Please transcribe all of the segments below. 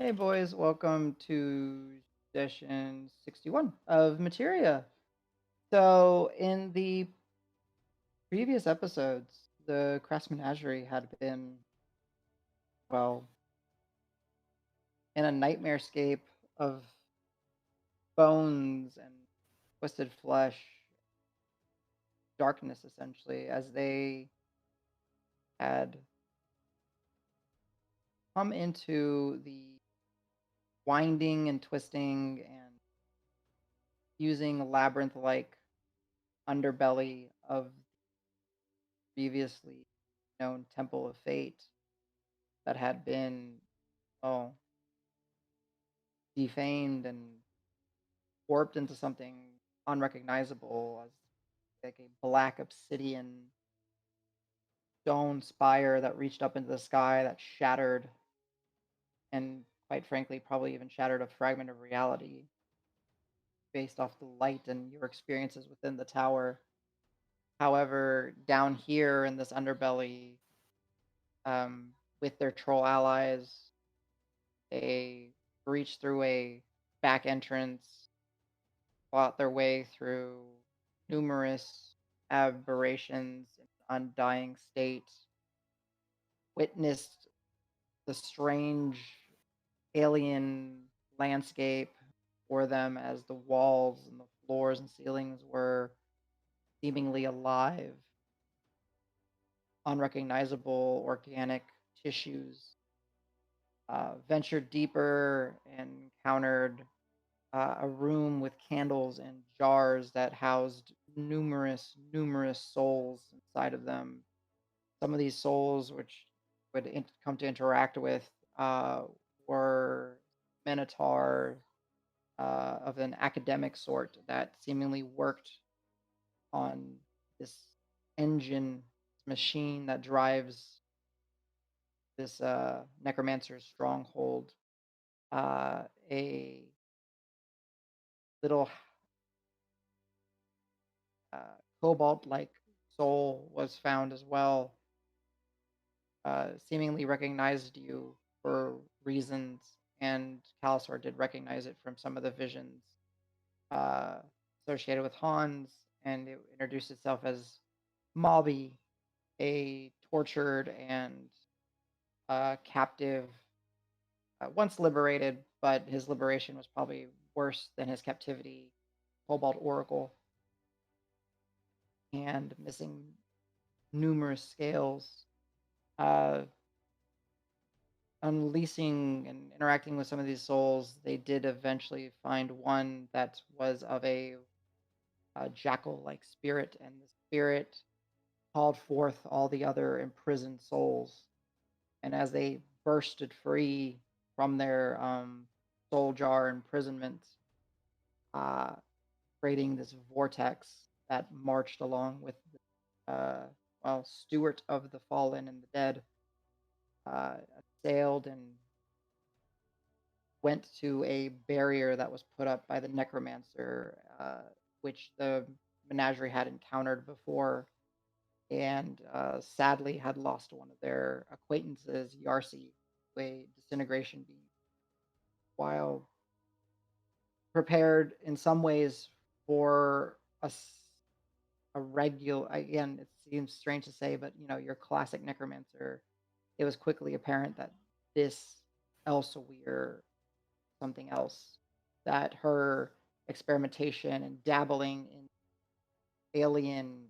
Hey boys, welcome to session 61 of Materia. So, in the previous episodes, the Crass Menagerie had been, well, in a nightmare scape of bones and twisted flesh, darkness essentially, as they had come into the winding and twisting and using labyrinth like underbelly of previously known Temple of Fate that had been, oh, defamed and warped into something unrecognizable as like a black obsidian stone spire that reached up into the sky that shattered and quite frankly probably even shattered a fragment of reality based off the light and your experiences within the tower. However, down here in this underbelly, with their troll allies, they breached through a back entrance, fought their way through numerous aberrations in undying state, witnessed the strange alien landscape for them as the walls and the floors and ceilings were seemingly alive, unrecognizable organic tissues. Ventured deeper and encountered a room with candles and jars that housed numerous souls inside of them. Some of these souls, which come to interact with, uh, were Minotaur of an academic sort that seemingly worked on this engine, machine that drives this necromancer's stronghold. A little cobalt-like soul was found as well, seemingly recognized you for reasons, and Calusor did recognize it from some of the visions uh, associated with Hans, and it introduced itself as Mobby, a tortured and captive, once liberated, but his liberation was probably worse than his captivity, Cobalt Oracle, and missing numerous scales. Uh, Unleashing and interacting with some of these souls, they did eventually find one that was of a jackal-like spirit, and the spirit called forth all the other imprisoned souls. And as they bursted free from their soul jar imprisonment, uh, creating this vortex that marched along with, uh, well, Stewart of the Fallen and the Dead, uh, sailed and went to a barrier that was put up by the necromancer, which the menagerie had encountered before, and sadly had lost one of their acquaintances, Yarsi, to a disintegration beam. While prepared in some ways for a regular, again, it seems strange to say, but your classic necromancer, it was quickly apparent that this Elsevier something else, that her experimentation and dabbling in alien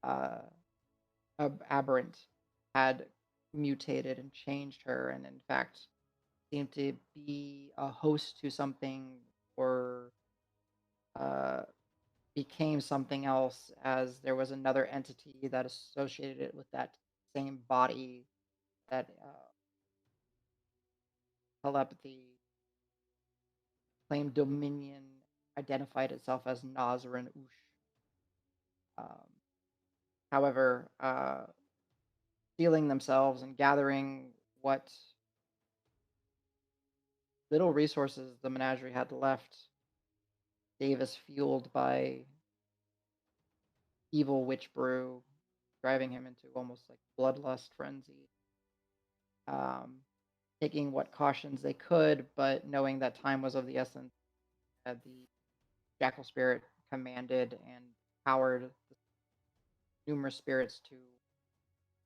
uh, aberrant had mutated and changed her, and in fact seemed to be a host to something, or uh, became something else, as there was another entity that associated it with that same body, that telepathy, claimed dominion, identified itself as Nazran Ush. Um, However, stealing themselves and gathering what little resources the menagerie had left, Davis fueled by evil witch brew, driving him into almost like bloodlust frenzy. Um, taking what cautions they could, but knowing that time was of the essence, the jackal spirit commanded and powered numerous spirits to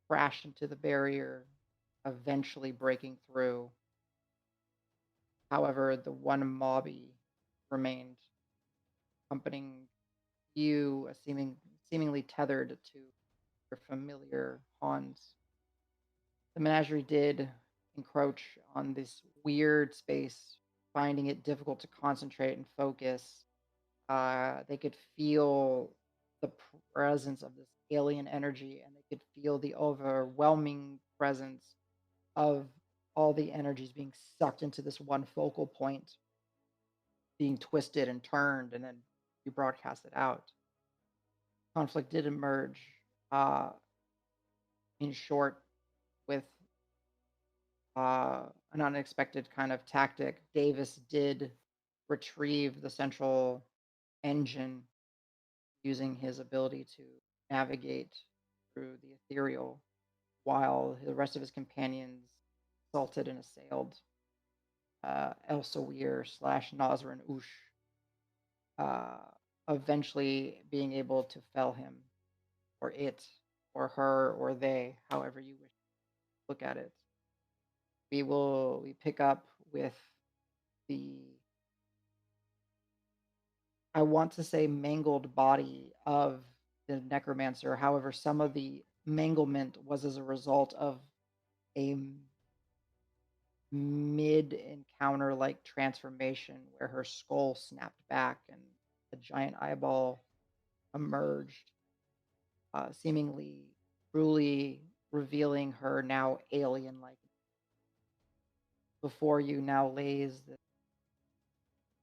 crash into the barrier, eventually breaking through. However, the one mobby remained, accompanying you, seemingly tethered to your familiar haunts. The menagerie did encroach on this weird space, finding it difficult to concentrate and focus. They could feel the presence of this alien energy, and they could feel the overwhelming presence of all the energies being sucked into this one focal point, being twisted and turned, and then you broadcast it out. Conflict did emerge, uh, in short, with an unexpected kind of tactic. Davis did retrieve the central engine using his ability to navigate through the ethereal, while the rest of his companions assaulted and assailed Elsewhere slash Nazrin Ush, uh, eventually being able to fell him, or it, or her, or they, however you wish to look at it. We pick up with the, I want to say, mangled body of the necromancer. However, some of the manglement was as a result of a mid encounter like transformation where her skull snapped back and a giant eyeball emerged, seemingly truly revealing her now alien like. Before you now lays the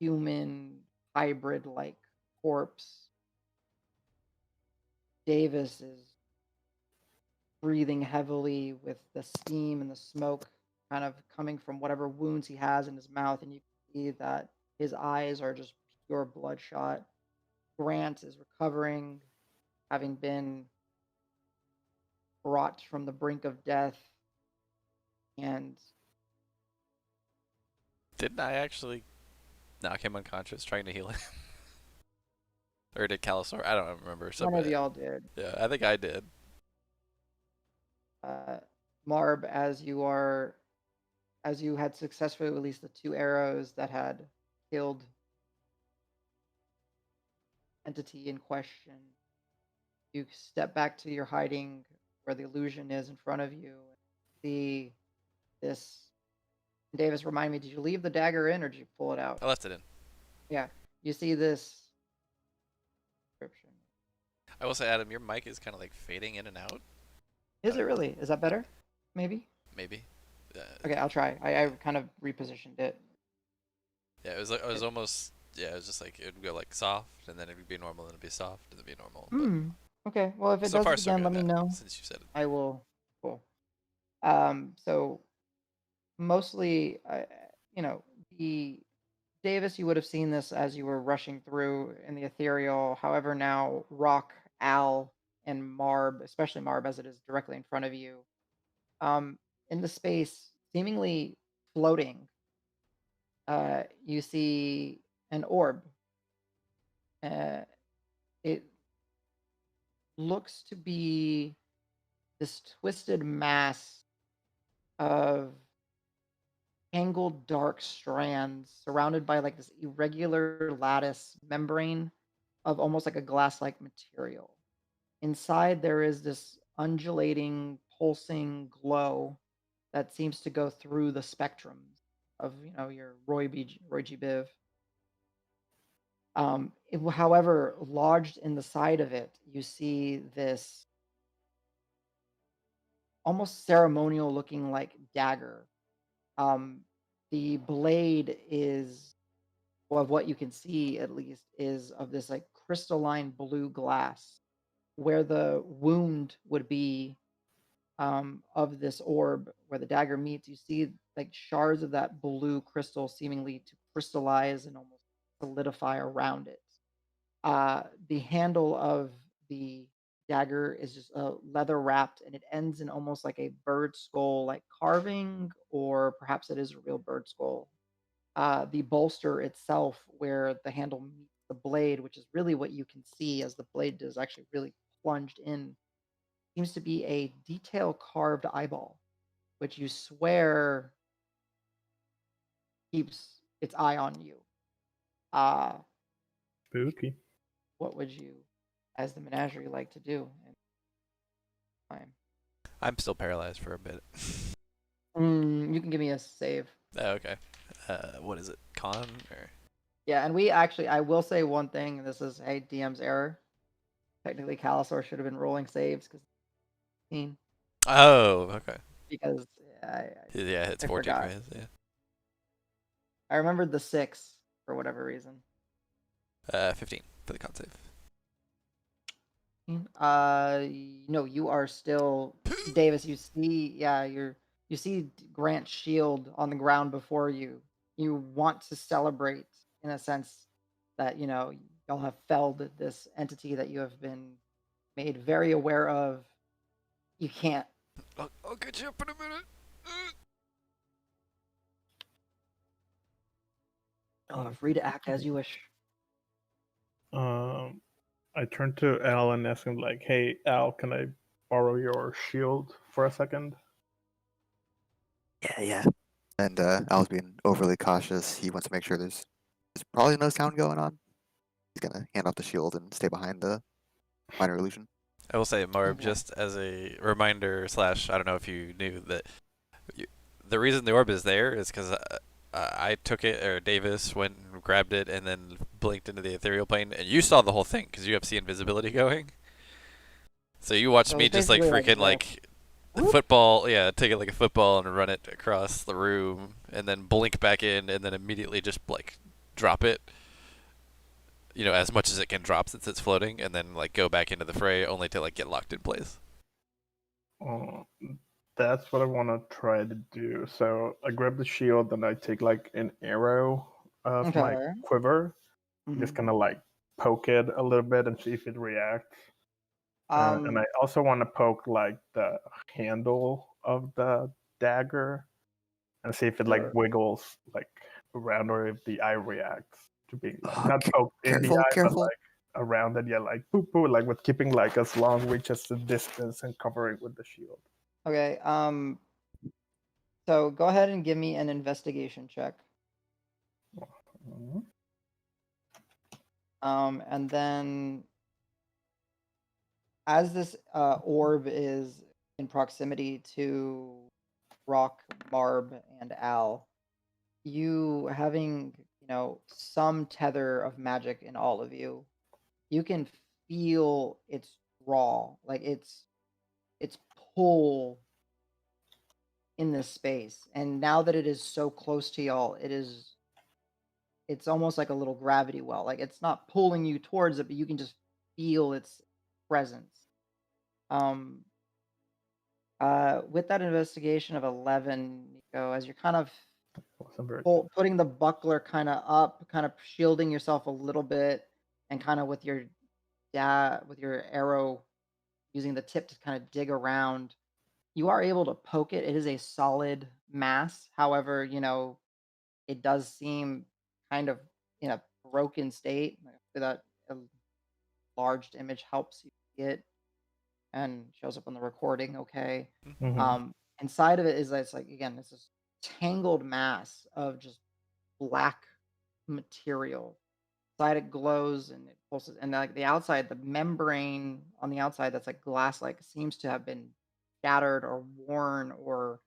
human hybrid like corpse. Davis is breathing heavily with the steam and the smoke kind of coming from whatever wounds he has in his mouth, and you can see that his eyes are just pure bloodshot. Grant is recovering, having been brought from the brink of death, and Didn't I actually knock him unconscious trying to heal him? Or did Calisor? I don't remember. one of Somebody. y'all did. Yeah, I think I did. Uh, Marb, as you had successfully released the two arrows that had killed entity in question, you step back to your hiding where the illusion is in front of you. See this. Davis, remind me, did you leave the dagger in or did you pull it out? I left it in. Yeah. You see this description. I will say, Adam, your mic is kind of like fading in and out. I Is it don't. really? Is that better? Maybe? Maybe. Uh, Okay, I'll try. I kind of repositioned it. yeah, it was like it was It almost. Yeah, it was just like it would go like soft, and then it would be normal, and it'd be soft, and then it'd be normal. But hmm. Okay. Well, if it so does far, it so again, let good. me know. Since you said it. I will. Cool. So mostly, you know, the Davis, you would have seen this as you were rushing through in the ethereal. However, now Rock, Al, and Marb, especially Marb, as it is directly in front of you, um, in the space, seemingly floating, you see an orb. Uh, it looks to be this twisted mass of angled dark strands surrounded by like this irregular lattice membrane of almost like a glass-like material. Inside there is this undulating, pulsing glow that seems to go through the spectrums of, your Roy G. Biv. However, lodged in the side of it, you see this almost ceremonial looking like dagger. Um, the blade is, well, of what you can see at least, is of this like crystalline blue glass where the wound would be, of this orb where the dagger meets. You see like shards of that blue crystal seemingly to crystallize and almost solidify around it. The handle of the dagger is just leather wrapped, and it ends in almost like a bird skull, like carving, or perhaps it is a real bird skull. The bolster itself, where the handle meets the blade, which is really what you can see as the blade is actually really plunged in, seems to be a detail carved eyeball, which you swear keeps its eye on you. Uh, Spooky. what would you, as the menagerie, like to do in time? I'm still paralyzed for a bit. You can give me a save. Oh, okay. What is it? Con or? Yeah, and we actually, I will say one thing. This is a DM's error. Technically, Calisaur should have been rolling saves Oh, okay. because Yeah, it's I 14 for forgot. his. Yeah. I remembered the 6 for whatever reason. 15 for the con save. No, you are still Davis. You see, yeah, you see Grant's shield on the ground before you. You want to celebrate in a sense that y'all have felled this entity that you have been made very aware of. You can't. I'll get you up in a minute. Free to act as you wish. Um, I turn to Al and ask him like, "Hey, Al, can I borrow your shield for a second?" Yeah, yeah. And Al's being overly cautious. He wants to make sure there's probably no sound going on. He's gonna hand off the shield and stay behind the minor illusion. I will say, Marb, Okay. just as a reminder slash, I don't know if you knew that the reason the orb is there is because I took it, or Davis went and grabbed it, and then blinked into the ethereal plane, and you saw the whole thing because you have see invisibility going. So you watched So me it's just like basically like freaking this. like the football, yeah, take it like a football and run it across the room, and then blink back in, and then immediately just like drop it. As much as it can drop since it's floating, and then like go back into the fray, only to like get locked in place. Uh, that's what I want to try to do. So I grab the shield and I take like an arrow of my Okay. quiver, just Mhm. kind of like poke it a little bit and see if it reacts. And I Um. also want to poke like the handle of the dagger and see if it like Sure. wiggles like around or if the eye reacts to being like Oh, not poked in the careful, eye, but careful. like around it. Yeah, like boop boop, like with keeping like as long reach as the distance and covering with the shield. Okay. So go ahead and give me an investigation check. Mhm. And then as this orb is in proximity to Rock, Marb, and Al, you having, some tether of magic in all of you, you can feel its draw, like its pull in this space. And now that it is so close to y'all, it's almost like a little gravity well. Like it's not pulling you towards it, but you can just feel its presence. Um, with that investigation of 11, Nico, as you're kind of Wasn't very good. putting the buckler kind of up, kind of shielding yourself a little bit, and kind of with your arrow using the tip to kind of dig around, you are able to poke it. It is a solid mass. However, it does seem kind of in a broken state. Like, that enlarged image helps you see it and shows up on the recording. Okay. Mm-hmm. Inside of it is it's like again, it's this tangled mass of just black material. Inside it glows and it pulses, and like the outside, the membrane on the outside that's like glass, like seems to have been shattered or worn or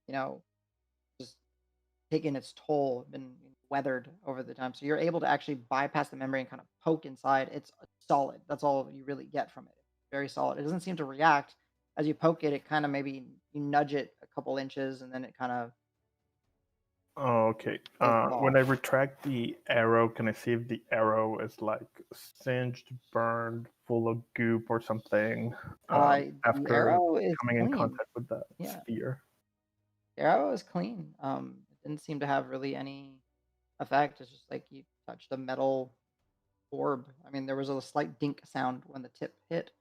you know just taken its toll, been weathered over the time. So you're able to actually bypass the membrane, kind of poke inside. It's solid. That's all you really get from it. Very solid. It doesn't seem to react as you poke it. It kind of maybe you nudge it a couple inches, and then it kind of Oh, okay. takes When off. I retract the arrow, can I see if the arrow is like singed, burned, full of goop or something The after arrow is coming in clean. contact with that Yeah, sphere? the arrow is clean. It didn't seem to have really any effect. It's just like you touched a metal orb. I mean, there was a slight dink sound when the tip hit,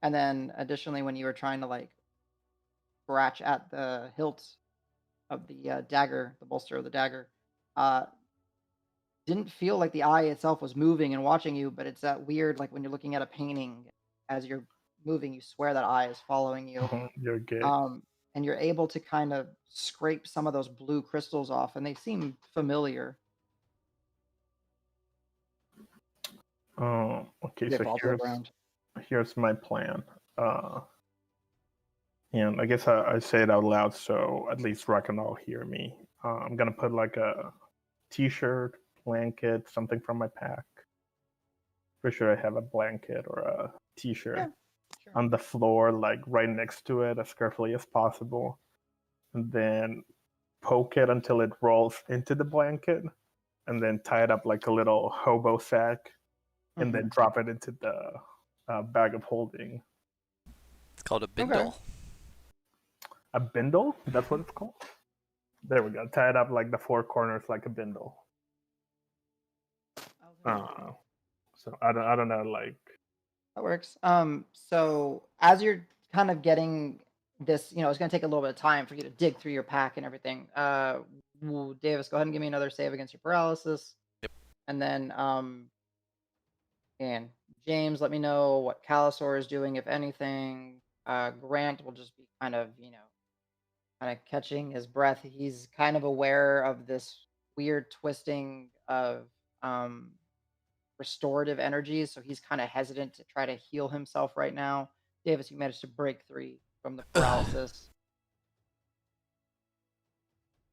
And then additionally, when you were trying to like scratch at the hilt of the dagger, the bolster of the dagger, uh, didn't feel like the eye itself was moving and watching you, but it's that weird, like when you're looking at a painting, as you're moving, you swear that eye is following you. You're good. And you're able to kind of scrape some of those blue crystals off, and they seem familiar. Okay, They so fall to the ground. here's my plan. And I guess I say it out loud so at least Rock can all hear me. I'm gonna put like a t-shirt, blanket, something from my pack. For sure, I have a blanket or a t-shirt Yeah, sure. on the floor, like right next to it, as carefully as possible, and then poke it until it rolls into the blanket, and then tie it up like a little hobo sack, and then drop it into the bag of holding. It's called a Okay. bindle. A bindle? That's what it's called? There we go. Tie it up like the four corners like a bindle. So I don't know, like That works. So as you're kind of getting this, it's going to take a little bit of time for you to dig through your pack and everything. Davis, go ahead and give me another save against your paralysis. Yep. And then, and James, let me know what Calisor is doing, if anything. Grant will just be kind of, kind of catching his breath. He's kind of aware of this weird twisting of restorative energies, so he's kind of hesitant to try to heal himself right now. Davis, you managed to break 3 from the paralysis.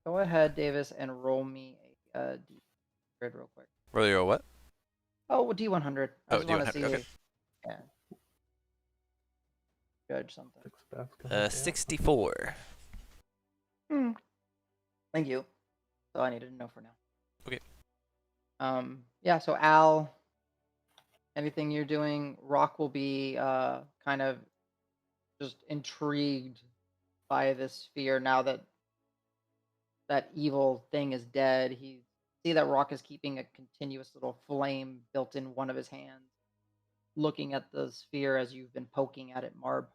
Go ahead, Davis, and roll me a D100 real quick. Roll your what? Oh, D100. I just want to D100. see. Okay. Yeah. Judge something. 64. Thank you. So I needed to know for now. Okay. Yeah. So Al, anything you're doing, Rock will be kind of just intrigued by this sphere now that that evil thing is dead. He see that Rock is keeping a continuous little flame built in one of his hands, looking at the sphere as you've been poking at it, Marb.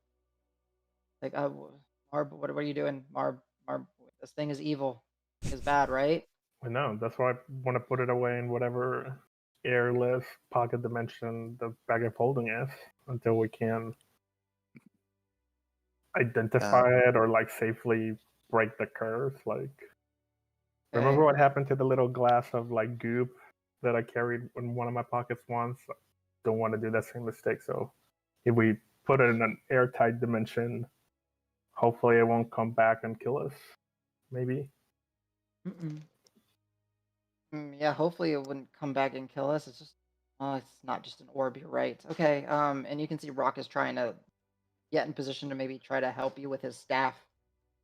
Like, Marb, what are you doing, Marb? Marb, this thing is evil. It's bad, right? I know. That's why I want to put it away in whatever airless pocket dimension the bag of holding is until we can identify it or like safely break the curse. Like, remember what happened to the little glass of like goop that I carried in one of my pockets once? Don't want to do that same mistake. So if we put it in an airtight dimension, hopefully it won't come back and kill us. Maybe. Yeah, hopefully it wouldn't come back and kill us. It's just, it's not just an orb. You're right. Okay. And you can see Rock is trying to get in position to maybe try to help you with his staff,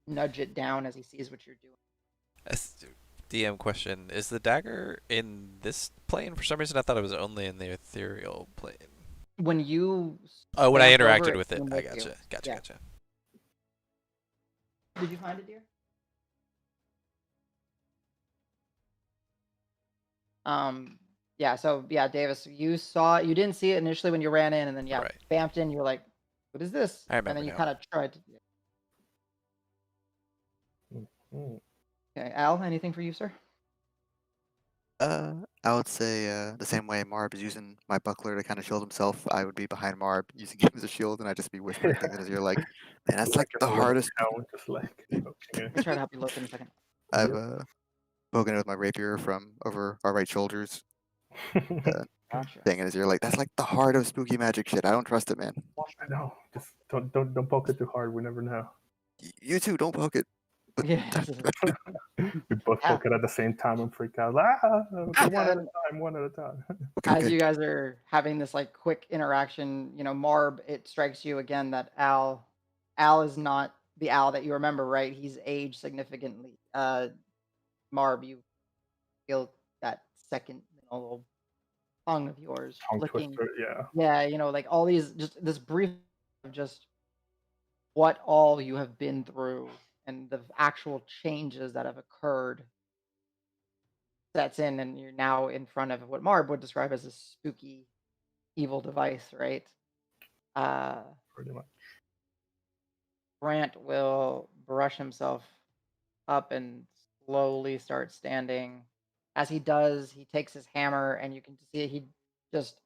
nudge it down as he sees what you're doing. DM question: is the dagger in this plane? For some reason, I thought it was only in the ethereal plane. When you when I stamped over interacted with it, came I with gotcha. you. Gotcha. Yeah. Gotcha. Did you find it, dear? Yeah, so yeah, Davis, you didn't see it initially when you ran in, and then Right. bamped in, you were like, what is this? I remember And then you now. kind of tried to. Okay, Al, anything for you, sir? I would say the same way Marb is using my buckler to kind of shield himself, I would be behind Marb using him as a shield, and I'd just be whispering things in his ear like, man, that's like the hardest. Just like, okay. I'll try to help you look in a second. I've poking it with my rapier from over our right shoulders, Gotcha. saying in his ear like, that's like the heart of spooky magic shit. I don't trust it, man. I know. Just don't poke it too hard. We never know. You too, don't poke it. Yeah. We both poke it at the same time and freak out. One at a time. As you guys are having this like quick interaction, Marb, it strikes you again that Al is not the Al that you remember, right? He's aged significantly. Marb, you feel that second little tongue of yours Tongue flicking. twister, yeah. Yeah, like all these, just this brief of just what all you have been through and the actual changes that have occurred sets in, and you're now in front of what Marb would describe as a spooky evil device, right? pretty much. Grant will brush himself up and slowly start standing. As he does, he takes his hammer, and you can see he just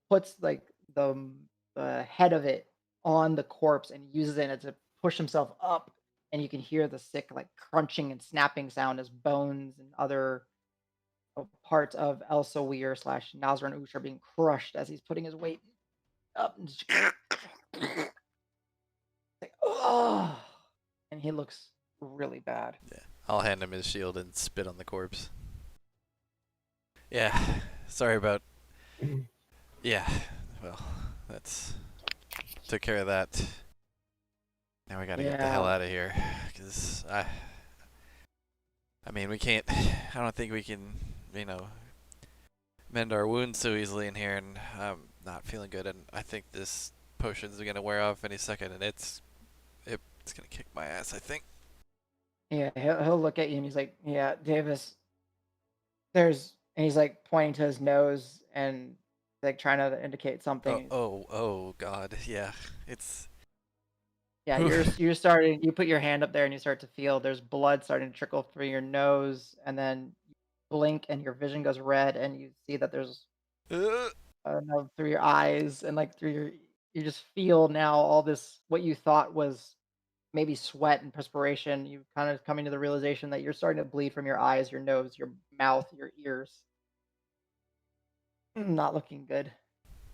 puts like the head of it on the corpse and uses it to push himself up. And you can hear the sick like crunching and snapping sound as bones and other parts of Elsa Weir slash Nazran Ush are being crushed as he's putting his weight up. And just like, oh, and he looks really bad. Yeah. I'll hand him his shield and spit on the corpse. Yeah. Sorry about. Yeah. Well, that's took care of that. Now we gotta get the hell Yeah. out of here, cause I mean, we can't. I don't think we can, mend our wounds so easily in here, and I'm not feeling good. And I think this potion's gonna wear off any second, and it's gonna kick my ass, I think. Yeah, he'll look at you and he's like, "Yeah, Davis, and he's like pointing to his nose and like trying to indicate Oh, something. oh, God, yeah, it's. Yeah, you're starting. You put your hand up there and you start to feel there's blood starting to trickle through your nose, and then you blink and your vision goes red, and you see that there's no, through your eyes and like through you just feel now all this what you thought was maybe sweat and perspiration. You kind of coming to the realization that you're starting to bleed from your eyes, your nose, your mouth, your ears. Not looking good.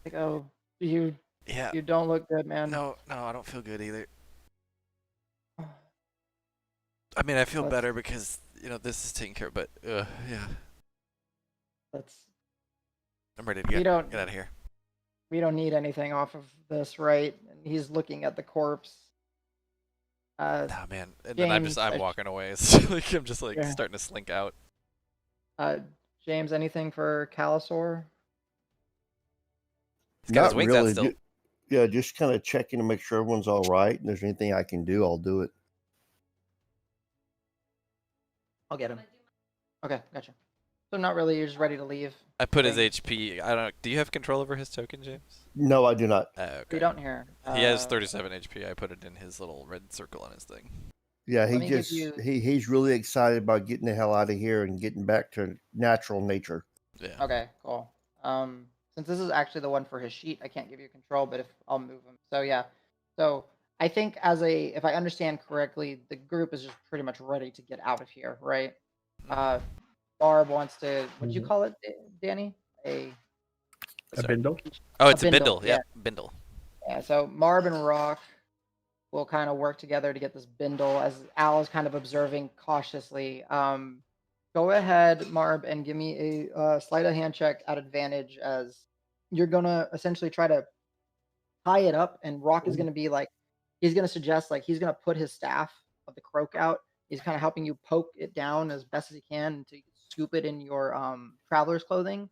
Like, oh, you Yeah. you don't look good, man. No, I don't feel good either. I mean, I feel Let's better because this is taken care of, but yeah, let's I'm ready to we get don't out of here. we don't need anything off of this, right? And he's looking at the corpse. Nah, man. And then James, I'm walking away. It's like I'm just like yeah. starting to slink out. James, anything for Calisor? He's got his Not wings out really. still. Yeah, just kind of checking to make sure everyone's all right. And there's anything I can do, I'll do it. I'll get him. Okay, gotcha. So not really. You're just ready to leave. I put his HP. I don't. Do you have control over his token, James? No, I do not. Okay. You don't hear. He has 37 HP. I put it in his little red circle on his thing. Yeah, Let me give you- he's really excited about getting the hell out of here and getting back to natural nature. Yeah. Okay, cool. Since this is actually the one for his sheet, I can't give you control, but if I'll move him. So yeah. So I think if I understand correctly, the group is just pretty much ready to get out of here, right? Barb wants to. What'd you call it, Danny? A bindle? Oh, it's a bindle, bindle. Yeah, bindle. Yeah. So Marb and Rock will kind of work together to get this bindle. As Al is kind of observing cautiously. Go ahead, Marb, and give me a sleight of hand check at advantage as you're gonna essentially try to tie it up, and Rock is gonna be like, he's gonna suggest like he's gonna put his staff of the croak out. He's kind of helping you poke it down as best as he can until you scoop it in your traveler's clothing,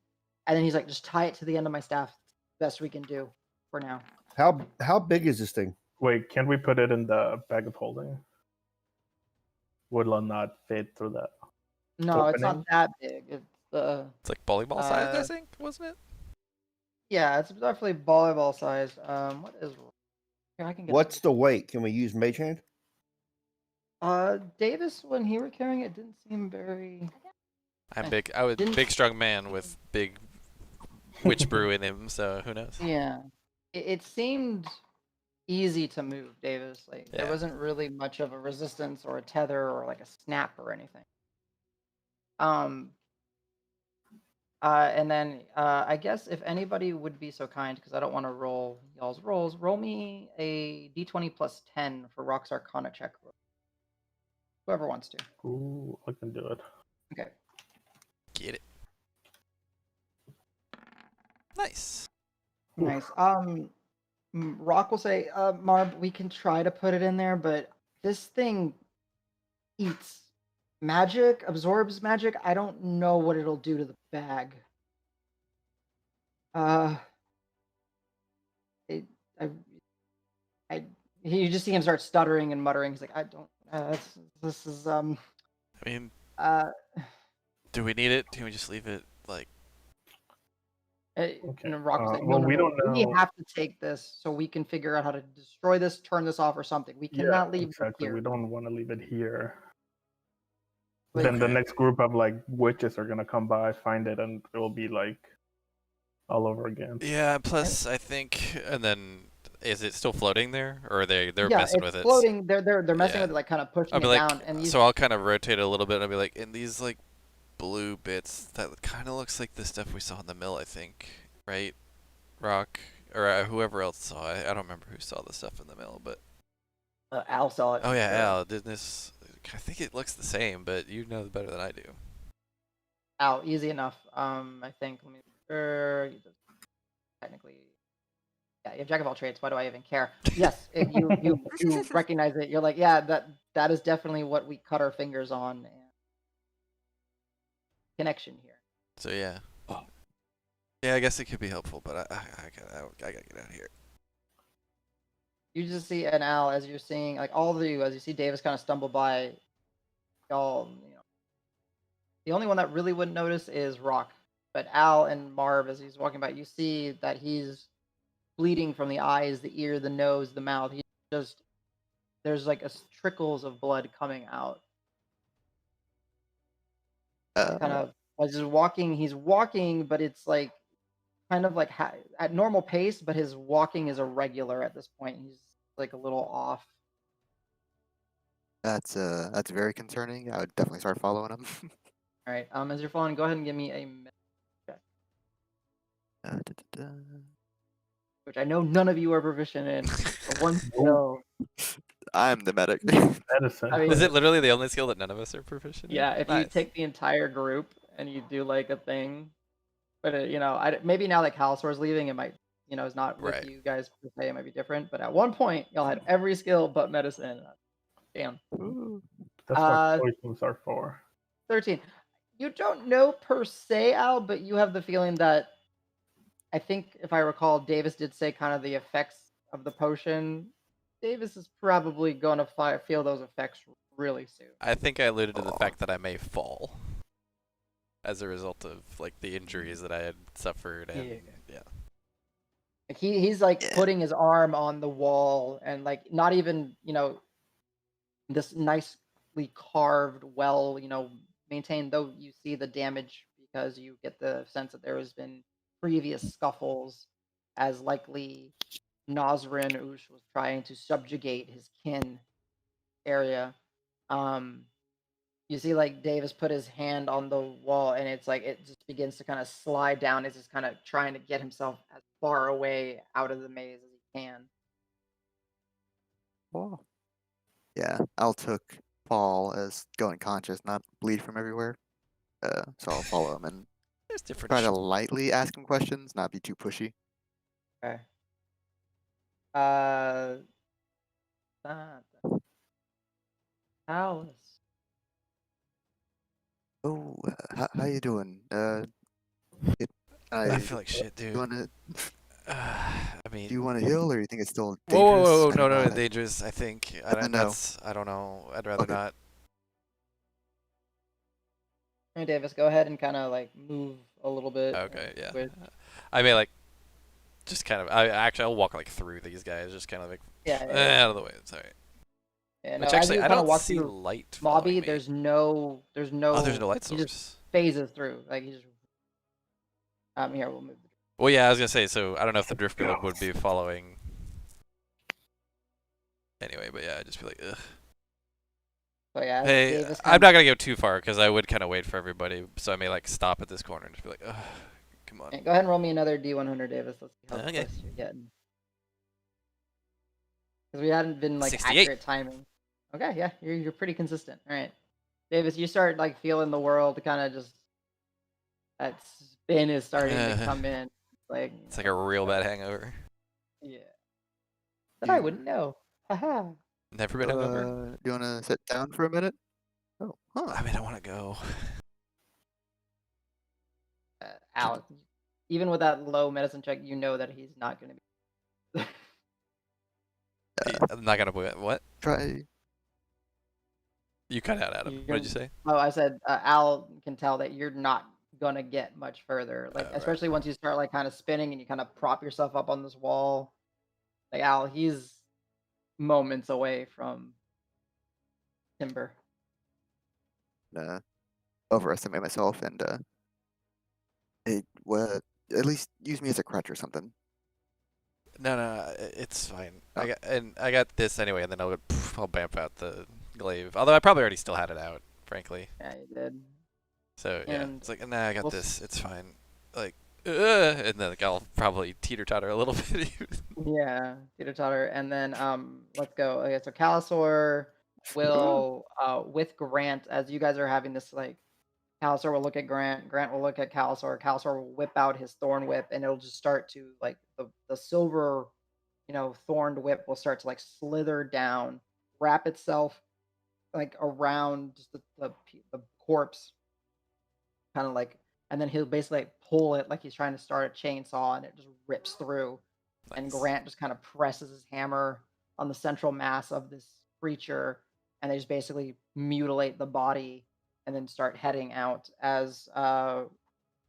and then he's like, just tie it to the end of my staff. Best we can do for now. How big is this thing? Wait, can't we put it in the bag of holding? Woodlawn not fit through that? No, it's not Opening? that big. It's like volleyball size, I think, wasn't it? Yeah, it's definitely volleyball sized. What is? Here, I can get. What's the weight? Can we use mage hand? Davis, when he were carrying it, didn't seem very. I'm big. I was big, strong man with big witch brew in him. So who knows? Yeah, it seemed easy to move, Davis. Like there Yeah. wasn't really much of a resistance or a tether or like a snap or anything. And then I guess if anybody would be so kind, because I don't want to roll y'all's rolls, roll me a d20 plus 10 for Rock's Arcana check. Whoever wants to. Ooh, I can do it. Okay. Get it. Nice. Nice. Rock will say, Marb, we can try to put it in there, but this thing eats magic, absorbs magic. I don't know what it'll do to the bag. You just see him start stuttering and muttering. He's like, I don't. This is I mean, do we need it? Can we just leave it like? Okay. And Rock was like, Well, we don't we know. have to take this so we can figure out how to destroy this, turn this off or something. We Yeah, cannot leave it exactly. We here. don't want to leave it here. Like, Then the Okay. next group of like witches are gonna come by, find it, and it will be like all over again. Yeah. Plus, I think, and then is it still floating there, or they're yeah, messing it's with it? floating. They're messing Yeah. with it, like kind of I'll pushing be it like, down. And so I'll kind of rotate it a little bit. And I'll be like, in these like blue bits, that kind of looks like the stuff we saw in the mill. I think, right? Rock or whoever else saw it. I don't remember who saw the stuff in the mill, but Al saw it. oh yeah, for sure. Al. Didn't this? I think it looks the same, but you know better than I do. Al, easy enough. I think. Let me. Technically, yeah, you have jack of all trades. Why do I even care? Yes, you recognize it. You're like, yeah, that is definitely what we cut our fingers on. And connection here. So yeah. Yeah, I guess it could be helpful, but I gotta get out of here. You just see an Al as you're seeing, like all of you, as you see Davis kind of stumble by. Y'all, the only one that really wouldn't notice is Rock, but Al and Marv, as he's walking by, you see that he's bleeding from the eyes, the ear, the nose, the mouth. He just there's like trickles of blood coming out. Kind of as he's walking, but it's like kind of like at normal pace, but his walking is irregular at this point. He's like a little off. That's very concerning. I would definitely start following him. All right. As you're following, go ahead and give me a medicine check, which I know none of you are proficient in. But one skill. I'm the medic. Medicine. I mean, Is it literally the only skill that none of us are proficient in? yeah, if you Nice. take the entire group and you do like a thing, but maybe now that Calisor's leaving, it might, is not with Right. you guys per se. It might be different. But at one point, y'all had every skill but medicine. Damn. That's what poisons are for. 13. You don't know per se, Al, but you have the feeling that I think, if I recall, Davis did say kind of the effects of the potion. Davis is probably going to feel those effects really soon. I think I alluded to the fact that I may fall as a result of like the injuries that I had suffered, and yeah. Like he's like putting his arm on the wall and like not even, this nicely carved, well, maintained, though you see the damage because you get the sense that there has been previous scuffles, as likely Nazrin Ush was trying to subjugate his kin area. You see like Davis put his hand on the wall and it's like it just begins to kind of slide down as he's kind of trying to get himself as far away out of the maze as he can. Oh. Yeah, Al took Paul as going conscious, not bleed from everywhere. So I'll follow him and There's different try to lightly ask him questions, not be too pushy. Okay. Alice. Oh, how you doing? I feel like shit, You dude. wanna I mean, do you want to heal, or you think it's still whoa, dangerous? whoa, I don't no, know. dangerous. I think I don't know. I don't know. I'd rather Okay. not. Hey, Davis, go ahead and kind of like move a little bit. Okay, yeah. With, I may like just kind of. I'll walk like through these guys, just kind of like yeah. out of the way. It's alright. Yeah, Which no, actually, I don't walk see through light. Mobby, Me. there's no. Oh, there's no light He source. just phases through. Like he just. Here we'll move. Well, yeah, I was gonna say. So I don't know if the drift globe would be following. Anyway, but yeah, I just feel like, ugh. So yeah. Hey, Davis I'm not gonna go too far because I would kind of wait for everybody. So I may like stop at this corner and just be like, ugh, come on. Go ahead and roll me another D100, Davis. Let's see how Okay. close you're getting. Because we hadn't been like 68. accurate timing. Okay, yeah, you're pretty consistent. All right, Davis, you start like feeling the world kind of just that spin is starting to come in. Like It's like a real bad hangover. yeah. That I wouldn't know. Haha. Never been hungover. Do you want to sit down for a minute? Oh, huh. I mean, I want to go. Alex, even with that low medicine check, you know that he's not going to be. I'm not gonna what? Try. You cut out, Adam. What did you say? Oh, I said Al can tell that you're not gonna get much further. Like, Right. especially once you start like kind of spinning and you kind of prop yourself up on this wall. Like Al, he's moments away from timber. uh, overestimate myself and it would at least use me as a crutch or something. No, it's fine. Oh. I got this anyway, and then I'll bamf out the glaive. Although I probably already still had it out, frankly. Yeah, you did. So yeah, And it's like, nah, I got we'll this. It's fine. Like, and then like, I'll probably teeter totter a little bit. Yeah, teeter totter, and then let's go. Okay, so Calasor will with Grant, as you guys are having this like, Calasor will look at Grant, Grant will look at Calasor, Calasor will whip out his thorn whip, and it'll just start to like the silver, thorned whip will start to like slither down, wrap itself like around just the corpse, kind of like, and then he'll basically like, pull it like he's trying to start a chainsaw, and it just rips through. And Nice. Grant just kind of presses his hammer on the central mass of this creature, and they just basically mutilate the body and then start heading out. As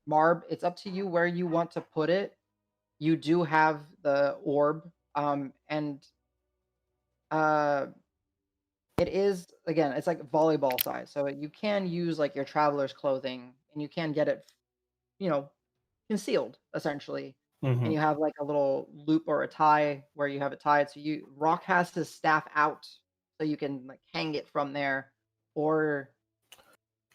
Marb, it's up to you where you want to put it. You do have the orb, and it is, again, it's like volleyball size, so you can use like your traveler's clothing, and you can get it, you know, concealed essentially. And you have like a little loop or a tie where you have it tied. So Rock has his staff out, so you can like hang it from there, or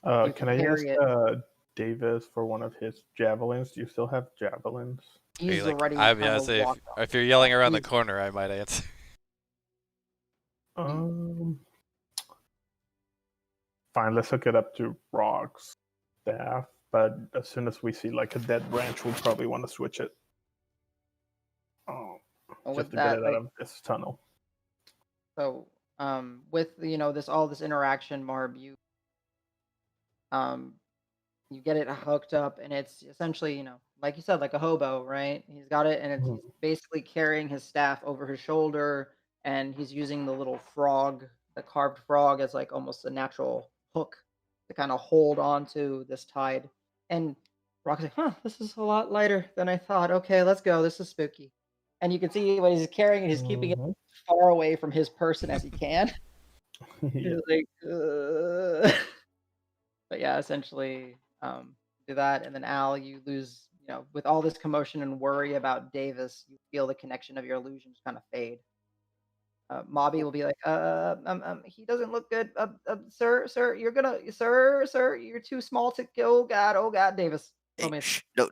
you Can can I ask carry it. Davis for one of his javelins? Do you still have javelins? Are you He's like, already I mean, kind I of say walked off. if you're yelling around the He's- corner, I might answer. Fine, let's hook it up to Rock's staff. But as soon as we see like a dead branch, we'll probably want to switch it. With Just to that, get it out like, of this tunnel. so with all this interaction, Marb, you get it hooked up, and it's essentially, like you said, like a hobo, right? He's got it, and he's basically carrying his staff over his shoulder, and he's using the little frog, the carved frog, as like almost a natural hook to kind of hold on to this tide. And Rock's like, huh, this is a lot lighter than I thought. Okay, let's go. This is spooky. And you can see what he's carrying, and he's keeping it as far away from his person as he can. Yeah. He's like, "Ugh." But yeah, essentially, do that, and then Al, you lose. With all this commotion and worry about Davis, you feel the connection of your illusions kind of fade. Mobby will be like, he doesn't look good, sir, you're too small to kill. Oh God, Davis, roll me, No,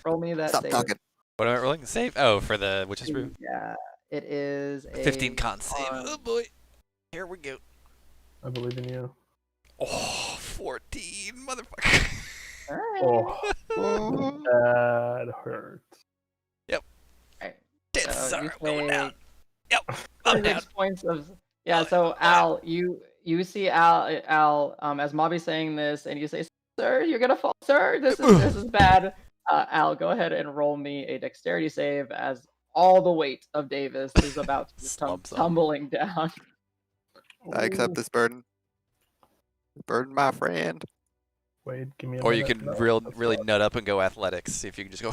roll me that stop save. talking. What am I rolling? Save? Oh, for the witch's brew. Yeah, it is a 15 con save. con. Oh boy. Here we go. I believe in you. Oh, 14, motherfucker. All right. Oh, that hurts. Right. Dead So sorrow you going down. take Yep, I'm down. 6 points of So Al, you see Al as Mobby's saying this, and you say, "Sir, you're gonna fall, sir. This is bad." Al, go ahead and roll me a dexterity save as all the weight of Davis is about to just come Slumps on. tumbling down. I accept this burden. Burden, my friend. Wait, give me a Or you minute. can No, really that's nut up and go athletics. See if you can just go.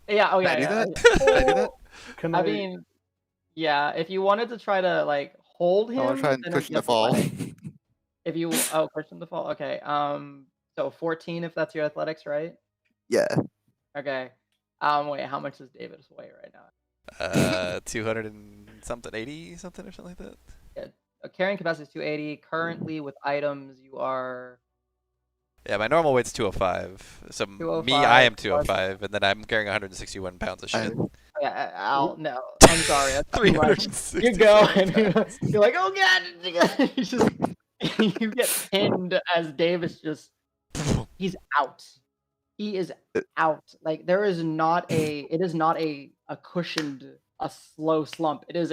Yeah. Oh Can I yeah. do Yeah. that? yeah. Can I do that? Can I mean, yeah. If you wanted to try to like hold I him, want to try and then cushion the it's fall. athletics. If you cushion the fall. Okay. So 14 if that's your athletics, right? Yeah. Okay. Wait, how much does Davis weigh right now? 200 and something, 80 something or something like that. Yeah. Carrying capacity is 280. Currently with items you are Yeah, my normal weight's 205. So me, 205 I am plus- 205, and then I'm carrying 161 pounds of shit. yeah, Al, no. I'm sorry. That's too much. You go and you're like, oh God. You just you get pinned as Davis he's out. He is out. Like it is not a cushioned, a slow slump. It is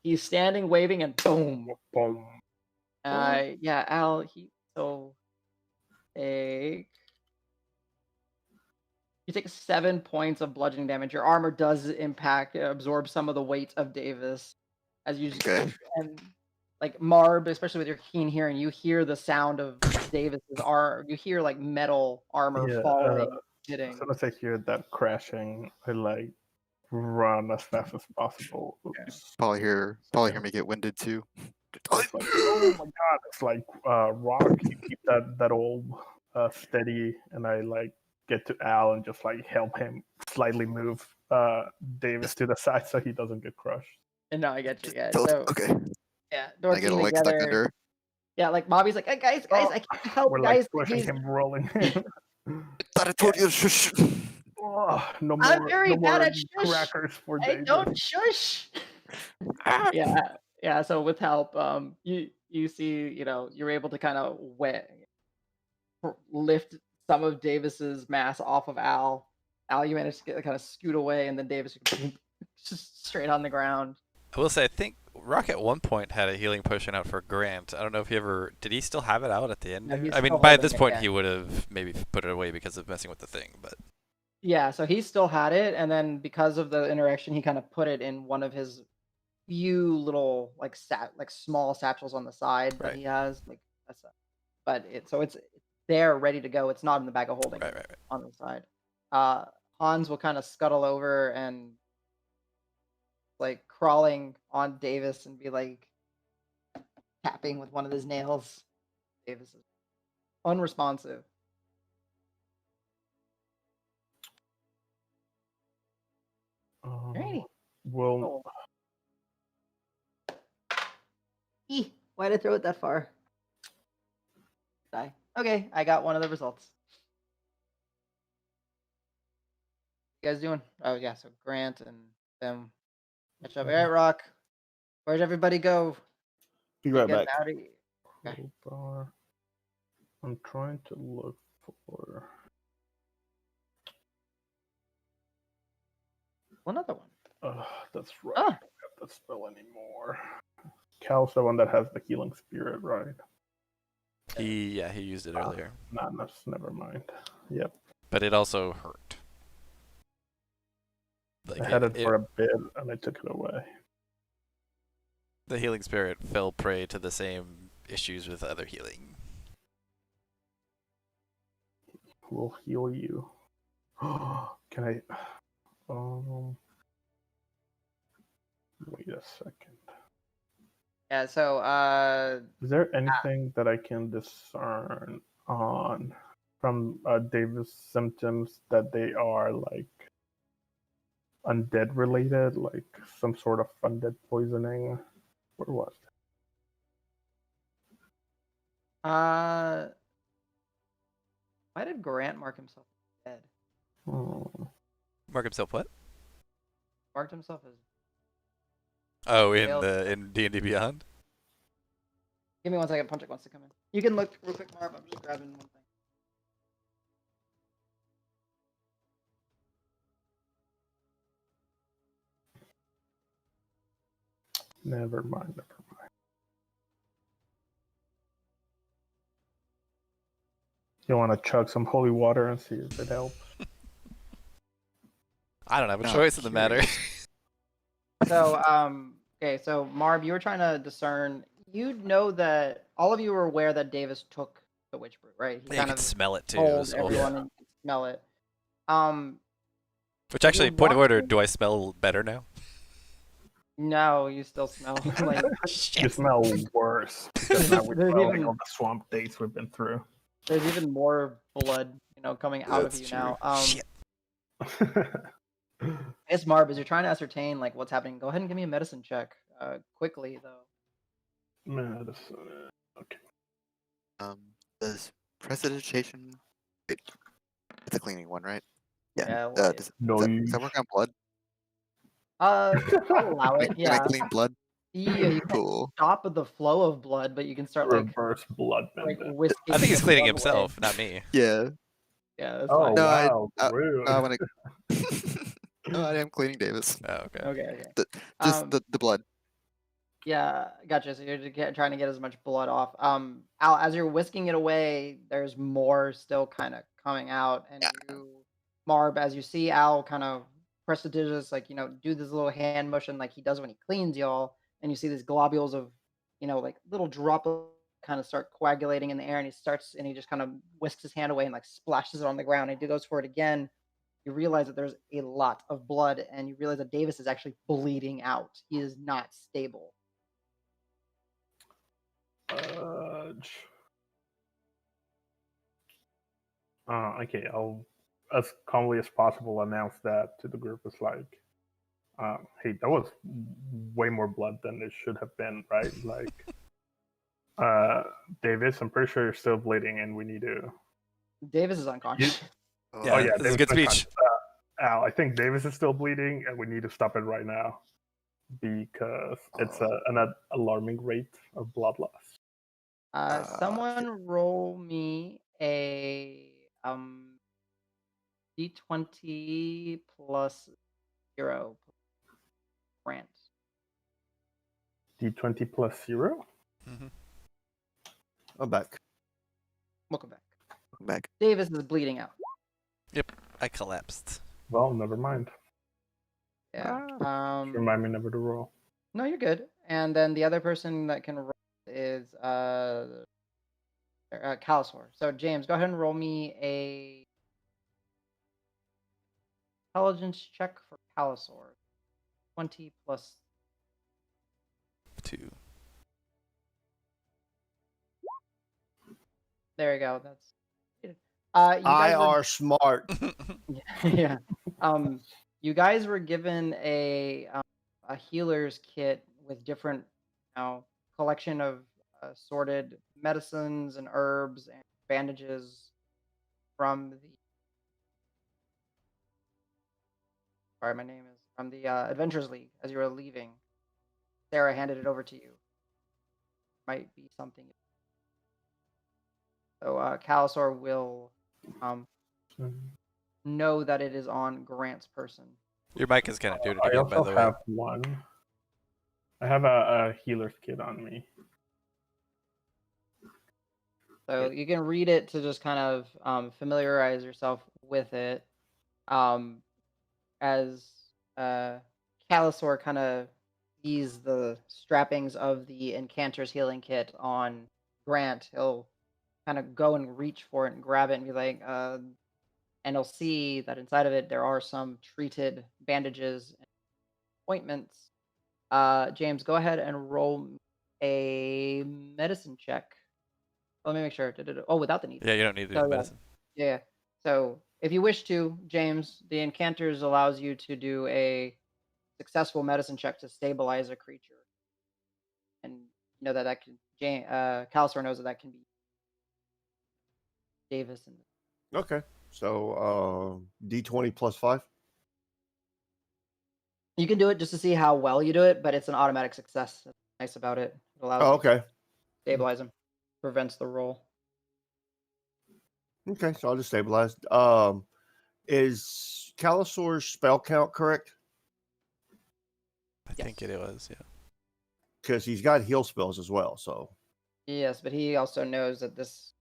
he's standing, waving, and boom. boom. Yeah, Al, you take 7 points of bludgeoning damage. Your armor does absorb some of the weight of Davis as you just Okay. and like Marb, especially with your keen hearing, you hear the sound of Davis's arm. You hear like metal armor Yeah, falling, as hitting. soon as I hear that crashing, I like run as fast as possible. Yeah. Oops. Probably hear me get winded too. It's like, oh my god! It's like Rock. You keep that old steady, and I like get to Al and just like help him slightly move Davis to the side so he doesn't get crushed. And no, I get you. Yeah. Tell us- So okay. yeah, I get a working leg stuck together. under. Yeah, like Bobby's like, hey, guys, Oh, I can't help, We're like guys. pushing He's, him, rolling him. Thought I told you to shush. Oh, no I'm more, very no bad more at shush. crackers for I Davis. don't shush. Ah. Yeah. So with help, you see, you're able to kind of lift some of Davis's mass off of Al. Al, you managed to get kind of scoot away, and then Davis just straight on the ground. I will say, I think Rock at one point had a healing potion out for Grant. I don't know if he ever did. He still have it out at the end? No, he's I mean, still by holding this it, point, yeah. he would have maybe put it away because of messing with the thing. But Yeah, so he still had it, and then because of the interaction, he kind of put it in one of his few little like small satchels on the side that Right. he has. Like that's but it's there ready to go. It's not in the bag of holding right. on the side. Hans will kind of scuttle over and like crawling on Davis and be like tapping with one of his nails. Davis is unresponsive. Alrighty. Well, Why'd I throw it that far? Die. Okay, I got one of the results. You guys doing? Oh yeah, so Grant and them catch up. All right, Rock. Where'd everybody go? Be right Getting back. out of here. Okay. bar. I'm trying to look for. Another one. That's right. Ah. I don't have that spell anymore. Cal's the one that has the healing spirit, right? He used it earlier, Nah, never mind. Yep. but it also hurt. Like I had it for a bit and I took it away. the healing spirit fell prey to the same issues with other healing. We'll heal you. Can I? Wait a second. Yeah, so Is there anything that I can discern on from Davis' symptoms that they are like undead related, like some sort of undead poisoning? Where was it? why did Grant mark himself dead? Mark himself what? Marked himself as. Oh, Failed. in D&D Beyond. Give me 1 second. Punchik wants to come in. You can look real quick, Marv. I'm just grabbing one thing. Never mind. You want to chug some holy water and see if it helps? I don't have a No, choice in the matter. So, okay, so Marv, you were trying to discern. You know that all of you were aware that Davis took the witch brew, right? He You can smell it too. It told was everyone awful. and you could smell it. Which actually, you're point of order, walking- do I smell better now? No, you still smell like You smell worse because now we're There's smelling even- all the swamp dates we've been through. there's even more blood, coming out That's of you true. now. Shit. I guess Marv, as you're trying to ascertain like what's happening, go ahead and give me a medicine check, quickly though. Medicine. Okay. Does prestidigitation? It's a cleaning one, right? Yeah, Does that work on blood? I'll allow it. Can I Yeah, clean blood? yeah. You can't Cool. stop the flow of blood, but you can start like Reverse blood bending. whisking. I think he's the cleaning blood away. himself, not me. Yeah. Yeah, that's Oh fine. No, wow, rude. I want to. No, I am cleaning Davis. Oh, okay. Okay. Just the blood. Yeah, gotcha. So you're just trying to get as much blood off. Al, as you're whisking it away, there's more still kind of coming out, and Marb, as you see Al kind of prestidigious, like do this little hand motion like he does when he cleans y'all, and you see these globules of, like little droplets kind of start coagulating in the air, and he just kind of whisks his hand away and like splashes it on the ground. And he goes for it again. You realize that there's a lot of blood, and you realize that Davis is actually bleeding out. He is not stable. Okay, I'll as calmly as possible announce that to the group. It's like, hey, that was way more blood than it should have been, right? Like, Davis, I'm pretty sure you're still bleeding, and we need to. Davis is unconscious. Yeah, Oh yeah, this is a Davis good is speech. unconscious. Al, I think Davis is still bleeding, and we need to stop it right now because it's an alarming rate of blood loss. Someone roll me a D20 plus 0 Grant. D20 plus 0. Hmm. I'm back. Welcome back. Back. Davis is bleeding out. Yep, I collapsed. Well, never mind. Yeah. Just remind me never to roll. No, you're good. And then the other person that can roll is Calusor. So James, go ahead and roll me a intelligence check for Calusor. 20 plus 2. There you go. That's you I guys were are smart. yeah. You guys were given a healer's kit with different, collection of assorted medicines and herbs and bandages from the. Sorry, my name is from the Adventures League. As you were leaving, Sarah handed it over to you. Might be something. So Calusor will know that it is on Grant's person. Your mic is kind of doing it I again, by also the way. have one. I have a healer's kit on me. So you can read it to just kind of familiarize yourself with it. As Calusor kind of sees the strappings of the Incanter's healing kit on Grant, he'll kind of go and reach for it and grab it and be like, and he'll see that inside of it there are some treated bandages and ointments. James, go ahead and roll a medicine check. Let me make sure. Oh, without the need. Yeah, you don't need to do So, the medicine. Yeah. So if you wish to, James, the Incanters allows you to do a successful medicine check to stabilize a creature. And you know that can Calusor knows that can be Davis and Okay. So D20 plus 5. you can do it just to see how well you do it, but it's an automatic success. That's nice about it. It allows Oh, you okay. to stabilize him. Prevents the roll. Okay, so I'll just stabilize. Is Calusor's spell count correct? I think it was, yeah. Because he's got heal spells as well. So Yes, but he also knows that this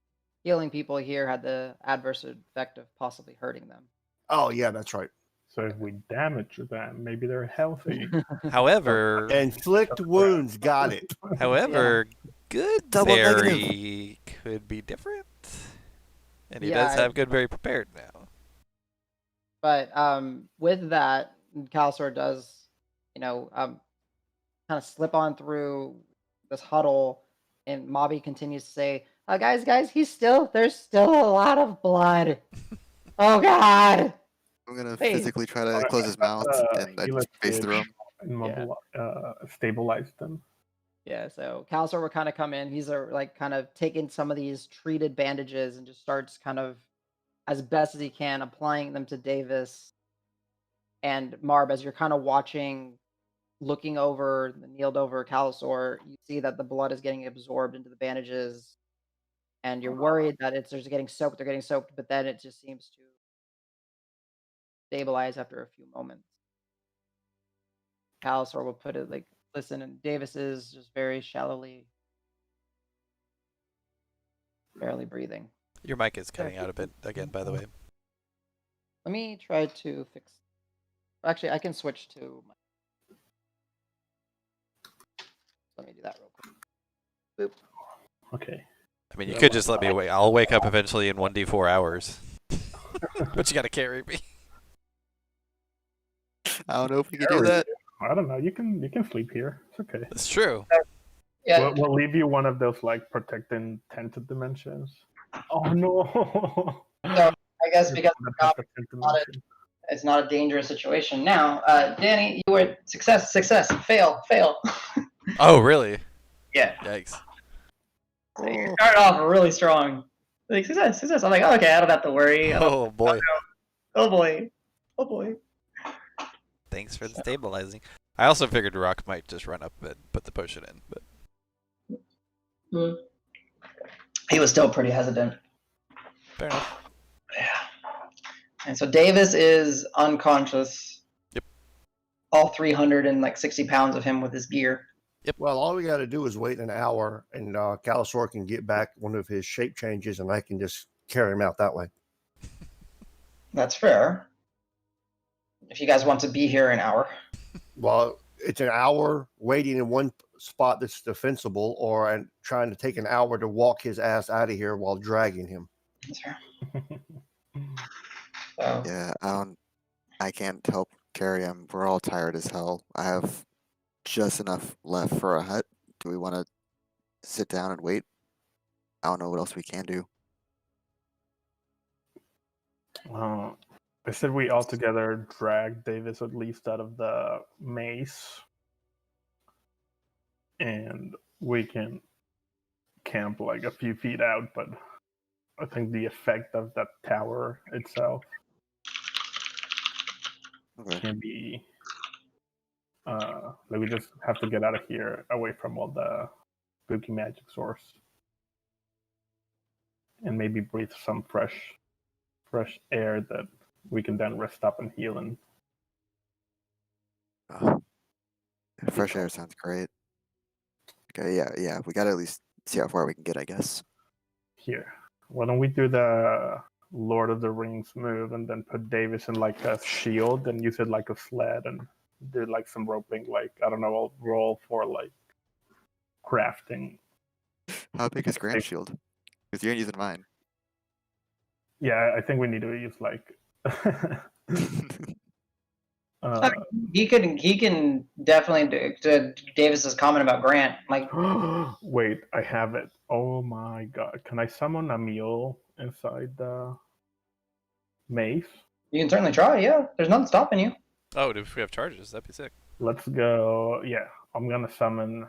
healing people here had the adverse effect of possibly hurting them. oh yeah, that's right. So if we damage them, maybe they're healthy. However, Inflict wounds. Got it. however, good Double negative. Zary could be different. And he Yeah, does have good very prepared now. But with that, Calusor does, kind of slip on through this huddle, and Mobby continues to say, guys, there's still a lot of blood. Oh God. I'm gonna Hey. physically try to close his mouth and I healer's just face kit through him. and stabilize them. Yeah, so Calusor will kind of come in. He's like kind of taking some of these treated bandages and just starts kind of as best as he can applying them to Davis and Marb. As you're kind of watching, looking over, kneeled over Calusor, you see that the blood is getting absorbed into the bandages, and you're worried that they're getting soaked. They're getting soaked, but then it just seems to stabilize after a few moments. Calusor will put it like, listen, and Davis is just very shallowly, barely breathing. Your mic is cutting out a bit again, by the way. Let me try to fix. Actually, I can switch to my. Let me do that real quick. Boop. Okay. I mean, you Yeah, could just let me wait. I'll wake up eventually in 1d4 hours. But you gotta carry me. I don't know if we can do Carry that. you. I don't know. You can sleep here. It's okay. That's true. Yeah. We'll leave you one of those like protecting tented dimensions. Oh no! So I guess You're because gonna it's not, have the tent not a, dimension. it's not a dangerous situation. Now, Danny, you were success, fail. Oh, really? Yeah. Yikes. So you Oh, started off really strong. Like success. I'm like, oh, okay, I don't have to worry. Oh, boy. Oh boy. Oh boy. Thanks for the stabilizing. I also figured Rock might just run up and put the potion in, but Hmm. He was still pretty hesitant. fair enough. Yeah. And so Davis is unconscious. Yep. All 360 pounds of him with his gear. Well, all we got to do is wait an hour, and Calisaur can get back one of his shape changes, and I can just carry him out that way. That's fair. If you guys want to be here an hour. Well, it's an hour waiting in one spot that's defensible, or and trying to take an hour to walk his ass out of here while dragging him. That's fair. So, yeah. I can't help carry him. We're all tired as hell. I have just enough left for a hut. Do we want to sit down and wait? I don't know what else we can do. I said we all together drag Davis at least out of the maze, and we can camp like a few feet out. But I think the effect of that tower itself Okay. can be like we just have to get out of here, away from all the spooky magic source, and maybe breathe some fresh air that we can then rest up and heal in. Fresh air sounds great. Okay, yeah. We gotta at least see how far we can get, I guess. Here, why don't we do the Lord of the Rings move and then put Davis in like a shield and use it like a sled and do like some roping, like I don't know, I'll roll for like crafting. How big is Grand Shield? Because you're using mine. Yeah, I think we need to use like I mean, he can definitely do Davis's comment about Grant. Like, wait, I have it. Oh my god. Can I summon a mule inside the maze? you can certainly try. Yeah, there's nothing stopping you. Oh, if we have charges, that'd be sick. Let's go. Yeah, I'm gonna summon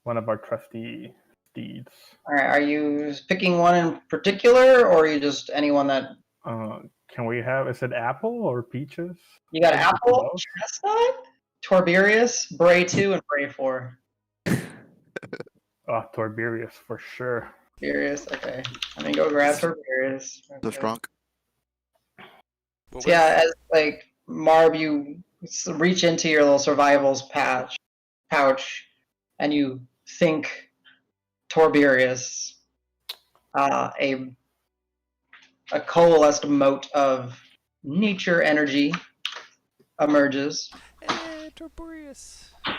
one of our trusty steeds. All right, are you picking one in particular, or are you just anyone that Can we have, is it apple or peaches? you got? Is it Apple, both? Chestnut, Torberius, Bray 2, and Bray 4. Oh, Torberius for sure. Torberius, okay. Let me go grab Torberius. So Okay. strong. What So yeah, as like Marb, you reach into your little survivals pouch, and you think Torberius, a coalesced mote of nature energy emerges. Torberius. I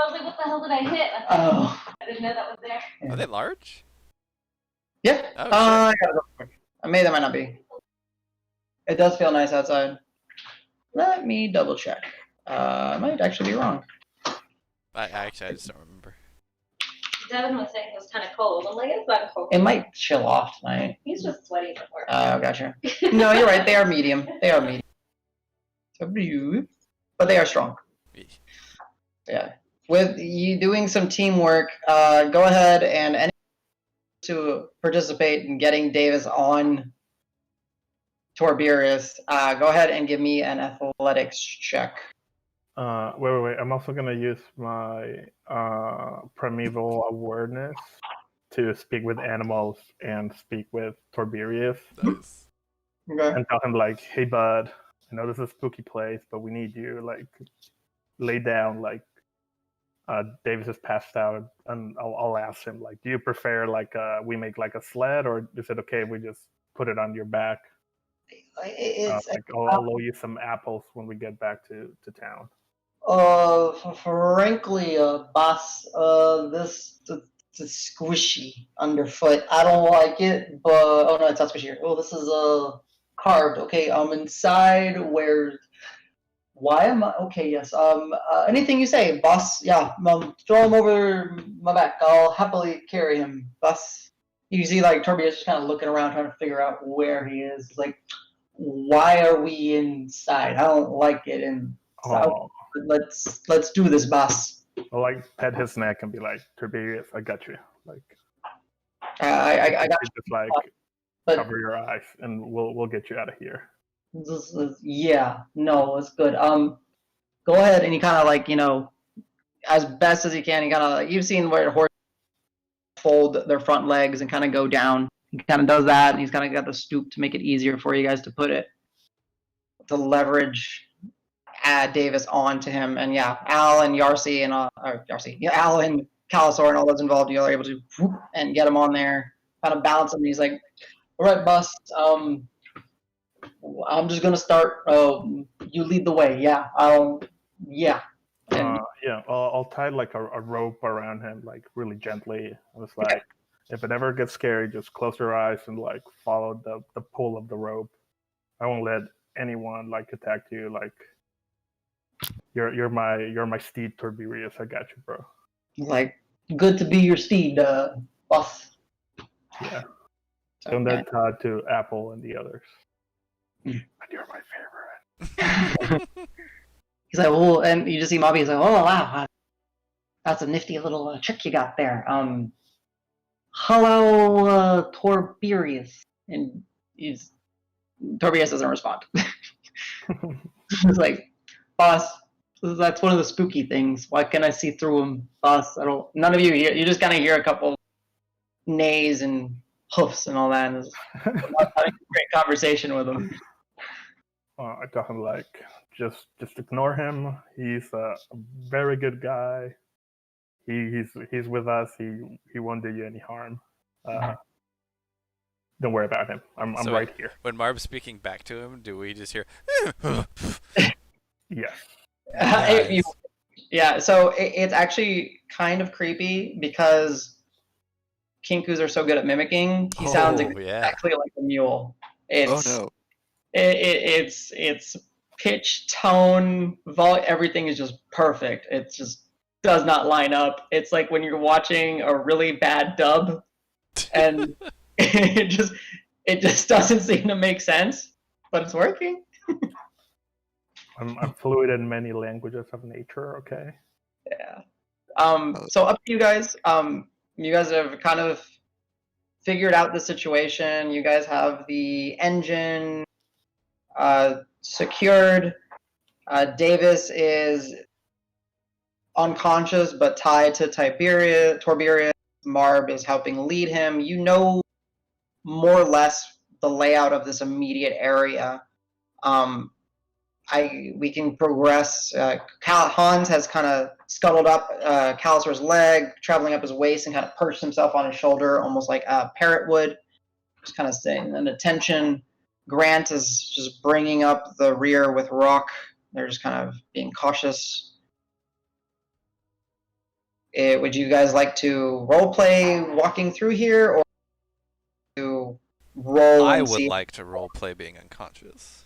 was like, what the hell did I hit? Oh, I didn't know that was there. Are they large? yeah. Oh, shit. I gotta go quick. They might not be. It does feel nice outside. Let me double check. I might actually be wrong. I just don't remember. Devin was saying it was kind of cold. I'm like, it's not cold. It might chill off tonight. He's just sweaty before. Oh, gotcha. No, you're right. They are medium. But they are strong. Yeah. With you doing some teamwork, go ahead and any to participate in getting Davis on Torberius, go ahead and give me an athletics check. Wait. I'm also gonna use my primeval awareness to speak with animals and speak with Torberius Nice. Okay. and tell him like, "Hey, bud, I know this is a spooky place, but we need you. Like, lay down. Like, Davis is passed out, and I'll ask him like, do you prefer like we make like a sled, or is it okay if we just put it on your back? It's Like, I'll owe you some apples when we get back to town." Frankly, boss, it's squishy underfoot. I don't like it, but oh no, it's not squishy. Oh, this is carved. Okay, inside where? Why am I? Okay, yes. Anything you say, boss. Yeah, throw him over my back. I'll happily carry him, boss. You see, like Tobias just kind of looking around, trying to figure out where he is. It's like, why are we inside? I don't like it. And Oh, let's do this, boss. I'll like pet his neck and be like, Tiberius, I got you. Like, I got you just like but cover your eyes, and we'll get you out of here. yeah, no, it's good. Go ahead and you kind of like as best as you can. You kind of you've seen where horses fold their front legs and kind of go down. He kind of does that, and he's kind of got the stoop to make it easier for you guys to put it to leverage Davis onto him. And yeah, Al and Yarcy and Al and Calasor and all those involved, you are able to whoop, and get him on there, kind of balance him. And he's like, "All right, boss. I'm just gonna start. You lead the way. Yeah. Yeah." And Yeah, I'll tie like a rope around him, like really gently. I was like, if it ever gets scary, just close your eyes and like follow the pull of the rope. I won't let anyone like attack you. Like you're my steed, Tiberius. I got you, bro. like, good to be your steed, boss. Yeah. Don't Okay. then Todd to Apple and the others. Mm. But you're my favorite. He's like, well, and you just see Mobby. He's like, oh wow, that's a nifty little trick you got there. Hello, Torberius, and Torberius doesn't respond. He's like, boss, that's one of the spooky things. Why can't I see through him, boss? None of you hear. You just kind of hear a couple neighs and hoofs and all that. And I'm not having a great conversation with him. I tell him like, just ignore him. He's a very good guy. He's with us. He won't do you any harm. Don't worry about him. I'm So right here. When Marb's speaking back to him, do we just hear? Yes. Nice. Yeah, so it's actually kind of creepy because Kinkus are so good at mimicking. He sounds exactly like a mule. It's, Oh no. It's pitch, tone, everything is just perfect. It just does not line up. It's like when you're watching a really bad dub, and it just doesn't seem to make sense, but it's working. I'm fluid in many languages of nature. Okay. Yeah. So up to you guys. You guys have kind of figured out the situation. You guys have the engine secured. Davis is unconscious but tied to Tiberius. Marb is helping lead him. You know more or less the layout of this immediate area. We can progress. Hans has kind of scuttled up Calisor's leg, traveling up his waist, and kind of perched himself on his shoulder, almost like a parrot would, just kind of staying in attention. Grant is just bringing up the rear with Rock. They're just kind of being cautious. Would you guys like to role play walking through here, or to roll? I and would see? like to role play being unconscious.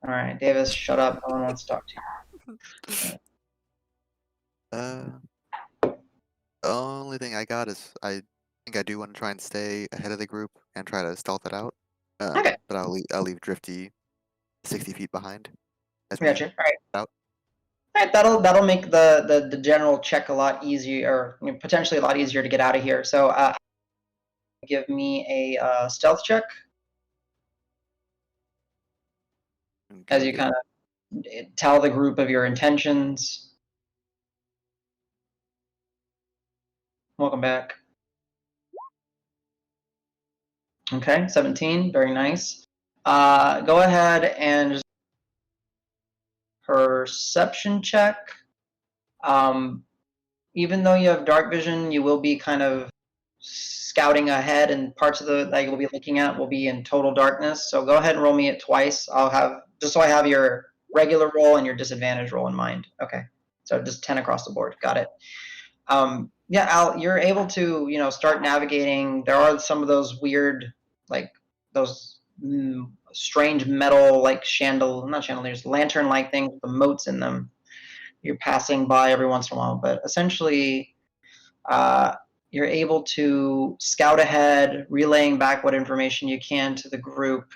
All right, Davis, shut up. No one wants to talk to you. The only thing I got is I think I do want to try and stay ahead of the group and try to stealth it out. Okay. But I'll leave Drifty 60 feet behind. That's me Gotcha. All right. out. All right, that'll make the general check a lot easier, or potentially a lot easier to get out of here. So, give me a stealth check as you kind of tell the group of your intentions. Welcome back. Okay, 17, very nice. Go ahead and just perception check. Even though you have dark vision, you will be kind of scouting ahead, and parts of that you'll be looking at will be in total darkness. So go ahead and roll me it twice. I'll have, just so I have your regular roll and your disadvantage roll in mind. Okay. So just 10 across the board. Got it. Yeah, Al, you're able to, start navigating. There are some of those weird, like those strange metal, like not chandeliers, lantern-like things with the moats in them. You're passing by every once in a while, but essentially, you're able to scout ahead, relaying back what information you can to the group,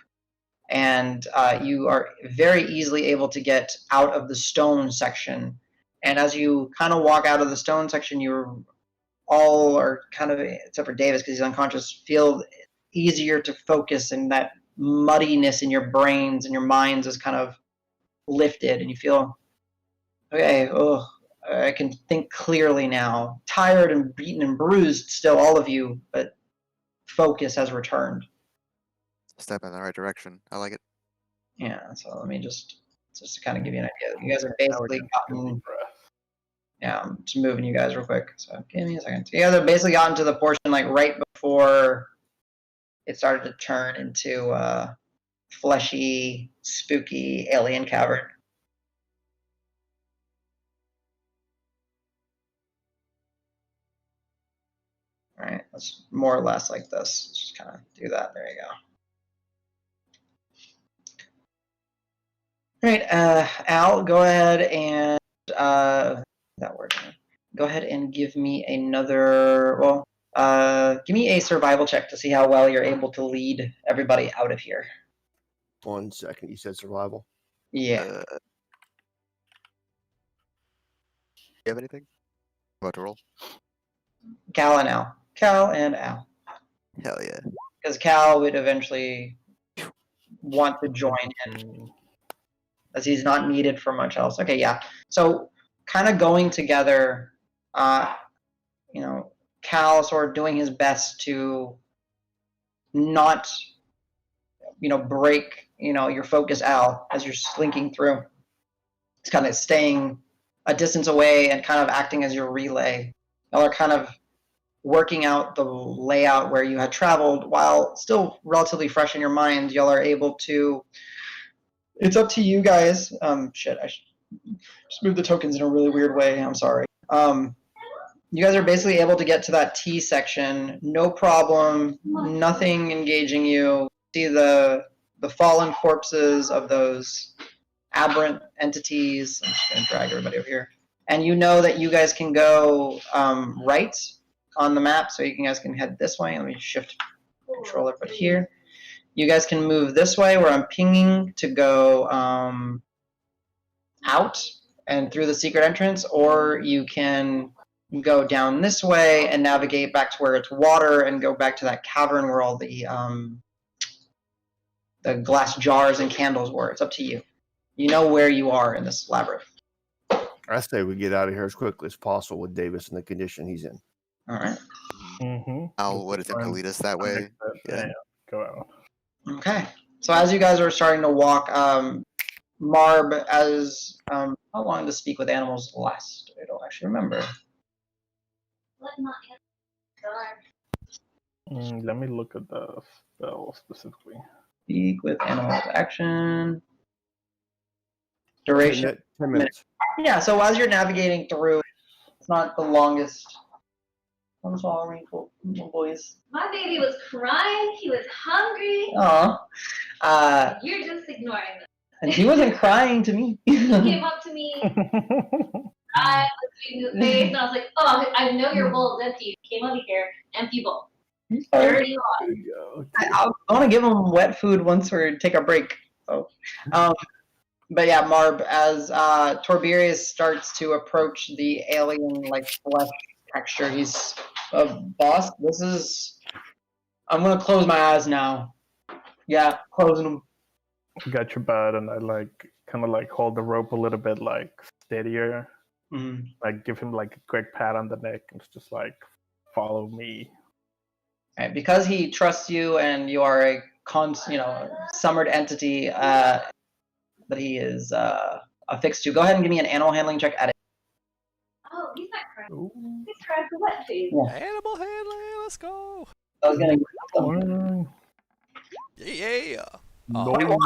and you are very easily able to get out of the stone section. And as you kind of walk out of the stone section, you're all are kind of, except for Davis because he's unconscious, feel easier to focus, and that muddiness in your brains and your minds is kind of lifted, and you feel, okay, I can think clearly now. Tired and beaten and bruised still, all of you, but focus has returned. Step in the right direction. I like it. Yeah, so let me just to kind of give you an idea. You guys have Now we're basically gonna take a gotten, deep breath. yeah, I'm just moving you guys real quick. So give me a second. So you guys have basically gotten to the portion like right before it started to turn into fleshy, spooky alien cavern. All right, that's more or less like this. Let's just kind of do that. There you go. All right, Al, go ahead and that word. Go ahead and give me another. Well, give me a survival check to see how well you're able to lead everybody out of here. 1 second. You said survival. Yeah. You have anything? About to roll? Cal and Al. Cal and Al. Hell yeah. Because Cal would eventually want to join in, as he's not needed for much else. Okay, yeah. So kind of going together, Cal sort of doing his best to not, break, your focus, Al, as you're slinking through. It's kind of staying a distance away and kind of acting as your relay. Y'all are kind of working out the layout where you had traveled while still relatively fresh in your mind. Y'all are able to, it's up to you guys. Shit, I should just move the tokens in a really weird way. I'm sorry. You guys are basically able to get to that T section, no problem, nothing engaging you. See the fallen corpses of those aberrant entities. I'm just gonna drag everybody over here. And you know that you guys can go right on the map, so you guys can head this way. Let me shift controller put here. You guys can move this way where I'm pinging to go out and through the secret entrance, or you can go down this way and navigate back to where it's water and go back to that cavern where all the glass jars and candles were. It's up to you. You know where you are in this labyrinth. I say we get out of here as quickly as possible with Davis in the condition he's in. All right. Al would attempt to lead us that way. Yeah, go out. Okay. So as you guys are starting to walk, Marb, as how long does Speak with Animals last? I don't actually remember. Let not darn. Let me look at the spell specifically. Speak with Animals action. Duration. 10 minutes. Yeah, so as you're navigating through, it's not the longest. I'm sorry, boys. My baby was crying. He was hungry. Aw. You're just ignoring them. And he wasn't crying to me. He came up to me. I looked in his face and I was like, oh, I know your bowl is empty. You came over here, empty bowl. Dirty water. I want to give him wet food once we take a break. So, but yeah, Marb, as Torberius starts to approach the alien-like flesh texture, he's boss. This is. I'm gonna close my eyes now. Yeah, closing them. Got your butt, and I kind of hold the rope a little bit steadier. Mm-hmm. Give him a quick pat on the neck, and it's just follow me. Right, because he trusts you, and you are a summered entity that he is affixed to. Go ahead and give me an animal handling check at it. Oh, he's not crying. Ooh. He's crying for wet food. Yeah. Animal handling, let's go. I was gonna. Yeah. No. Nice.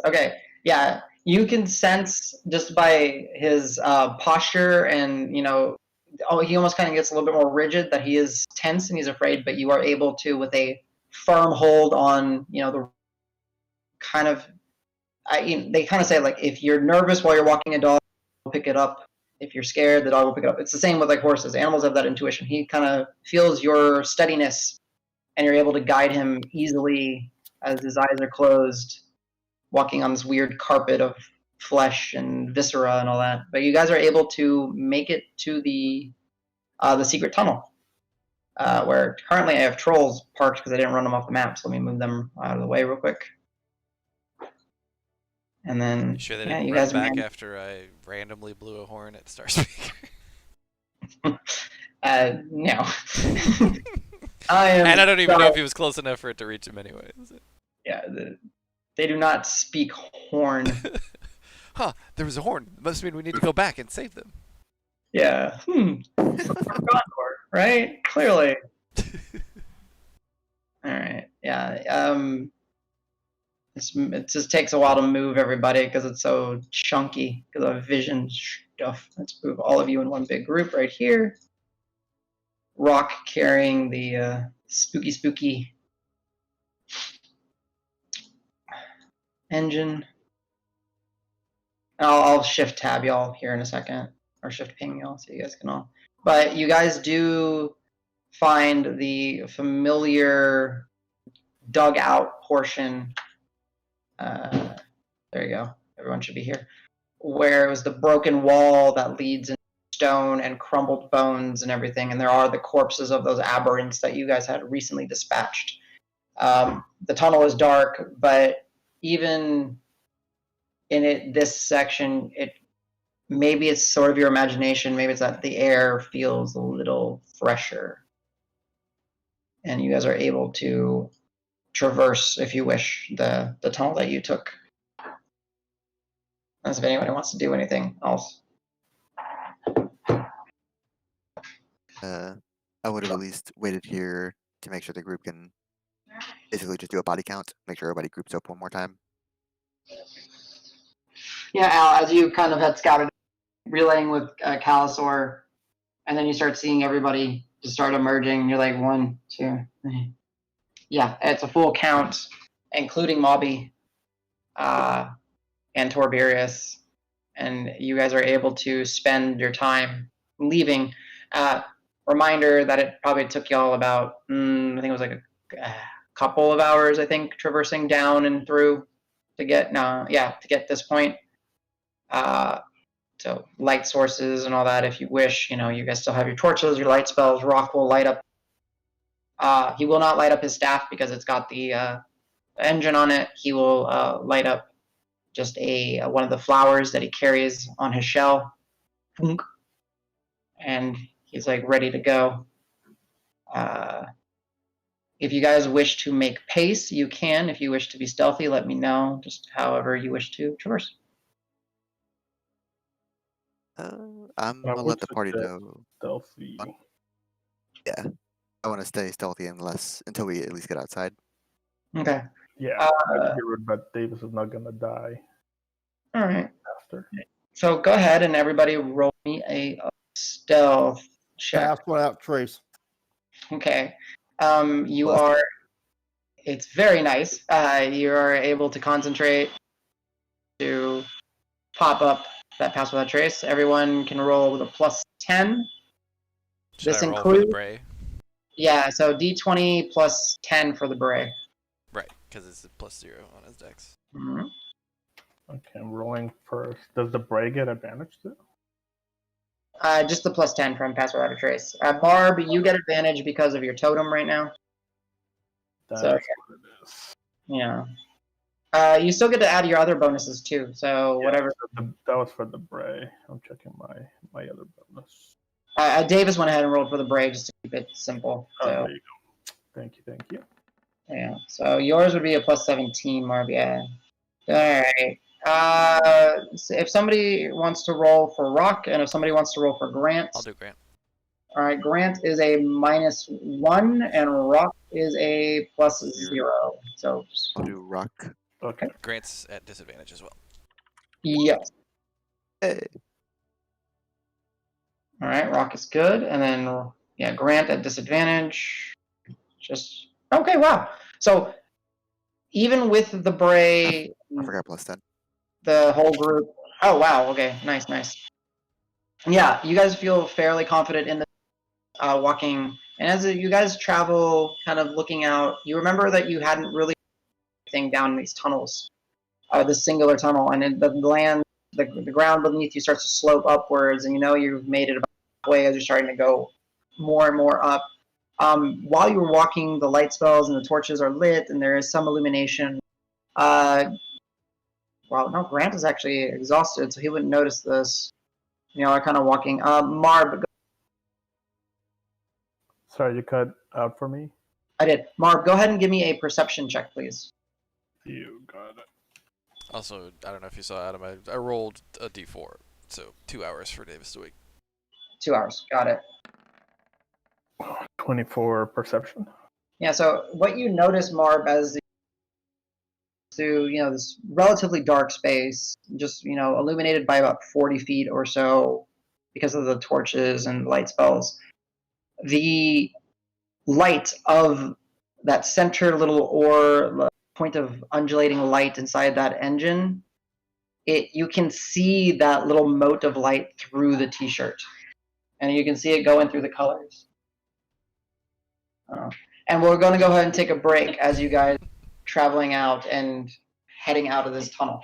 Okay. Yeah. You can sense just by his posture and, he almost kind of gets a little bit more rigid that he is tense and he's afraid, but you are able to, with a firm hold on, the kind of, they kind of say, like, if you're nervous while you're walking a dog, will pick it up. If you're scared, the dog will pick it up. It's the same with like horses. Animals have that intuition. He kind of feels your steadiness, and you're able to guide him easily as his eyes are closed, walking on this weird carpet of flesh and viscera and all that. But you guys are able to make it to the secret tunnel, where currently I have trolls parked because I didn't run them off the map. So let me move them out of the way real quick. And then, You sure they yeah, didn't you run guys back after I randomly blew a horn at Star Speaker? No. I am. And I don't even know sorry. if he was close enough for it to reach him anyway. Yeah, they do not speak horn. Huh, there was a horn. Must mean we need to go back and save them. Yeah. Gondor, right? Clearly. All right. Yeah. It just takes a while to move everybody because it's so chunky because of vision stuff. Let's move all of you in one big group right here. Rock carrying the spooky engine. And I'll shift tab y'all here in a second, or shift ping y'all so you guys can all. But you guys do find the familiar dugout portion. There you go. Everyone should be here. Where it was the broken wall that leads into stone and crumbled bones and everything, and there are the corpses of those aberrants that you guys had recently dispatched. The tunnel is dark, but even in this section, maybe it's sort of your imagination. Maybe it's that the air feels a little fresher, and you guys are able to traverse, if you wish, the tunnel that you took. As if anybody wants to do anything else. I would have at least waited here to make sure the group can basically just do a body count, make sure everybody groups up one more time. Yeah, Al, as you kind of had scouted, relaying with Calisor, and then you start seeing everybody just start emerging. You're like 1, 2, 3. Yeah, it's a full count, including Mobby and Torberius, and you guys are able to spend your time leaving. Reminder that it probably took y'all about, I think it was like a couple of hours, I think, traversing down and through to get this point. So light sources and all that, if you wish, you guys still have your torches, your light spells. Rock will light up. He will not light up his staff because it's got the engine on it. He will light up just one of the flowers that he carries on his shell, and he's like ready to go. If you guys wish to make pace, you can. If you wish to be stealthy, let me know. Just however you wish to traverse. I I'm gonna would let the party suggest know. Stealthy. Yeah, I want to stay stealthy until we at least get outside. Okay. Yeah, I hear it, but Davis is not gonna die All right. after. So go ahead and everybody roll me a stealth check. Pass one out, Trace. Okay. It's very nice. You are able to concentrate to pop up that pass without trace. Everyone can roll with a +10. Should This I roll for the includes, Bray? yeah, so D20 +10 for the beret. Right, because it's a +0 on his dex. Mm-hmm. Okay, I'm rolling first. Does the Bray get advantage too? Just the +10 from pass without a trace. Barb, you get advantage because of your totem right now. That's So, what it is. yeah. You still get to add your other bonuses too. So Yeah, whatever. that was for the Bray. I'm checking my other bonus. Davis went ahead and rolled for the Brave just to keep it simple. Oh, So there you go. Thank you. yeah. So yours would be a +17, Marv. Yeah. All right. So if somebody wants to roll for Rock, and if somebody wants to roll for Grant. I'll do Grant. All right. Grant is a -1, and Rock is a +0. So I'll do rock. Okay. Grant's at disadvantage as well. Yes. Hey. All right, Rock is good, and then yeah, Grant at disadvantage. Just okay. Wow. So even with the Bray, I forgot +10. the whole group. Oh wow. Okay. Nice. Nice. Yeah, you guys feel fairly confident in the walking, and as you guys travel, kind of looking out, you remember that you hadn't really thing down these tunnels, this singular tunnel, and the land, the ground beneath you starts to slope upwards, and you know you've made it about halfway as you're starting to go more and more up. While you were walking, the light spells and the torches are lit, and there is some illumination. Well, no, Grant is actually exhausted, so he wouldn't notice this. You know, kind of walking. Marb, Sorry, you cut out for me. I did. Marb, go ahead and give me a perception check, please. You got it. Also, I don't know if you saw Adam. I rolled a d4, so 2 hours for Davis to wake. 2 hours. Got it. 24 perception. Yeah. So what you notice, Marb, as through this relatively dark space, just illuminated by about 40 feet or so, because of the torches and light spells. The light of that center little ore point of undulating light inside that engine, you can see that little mote of light through the t-shirt, and you can see it going through the colors. And we're going to go ahead and take a break as you guys traveling out and heading out of this tunnel.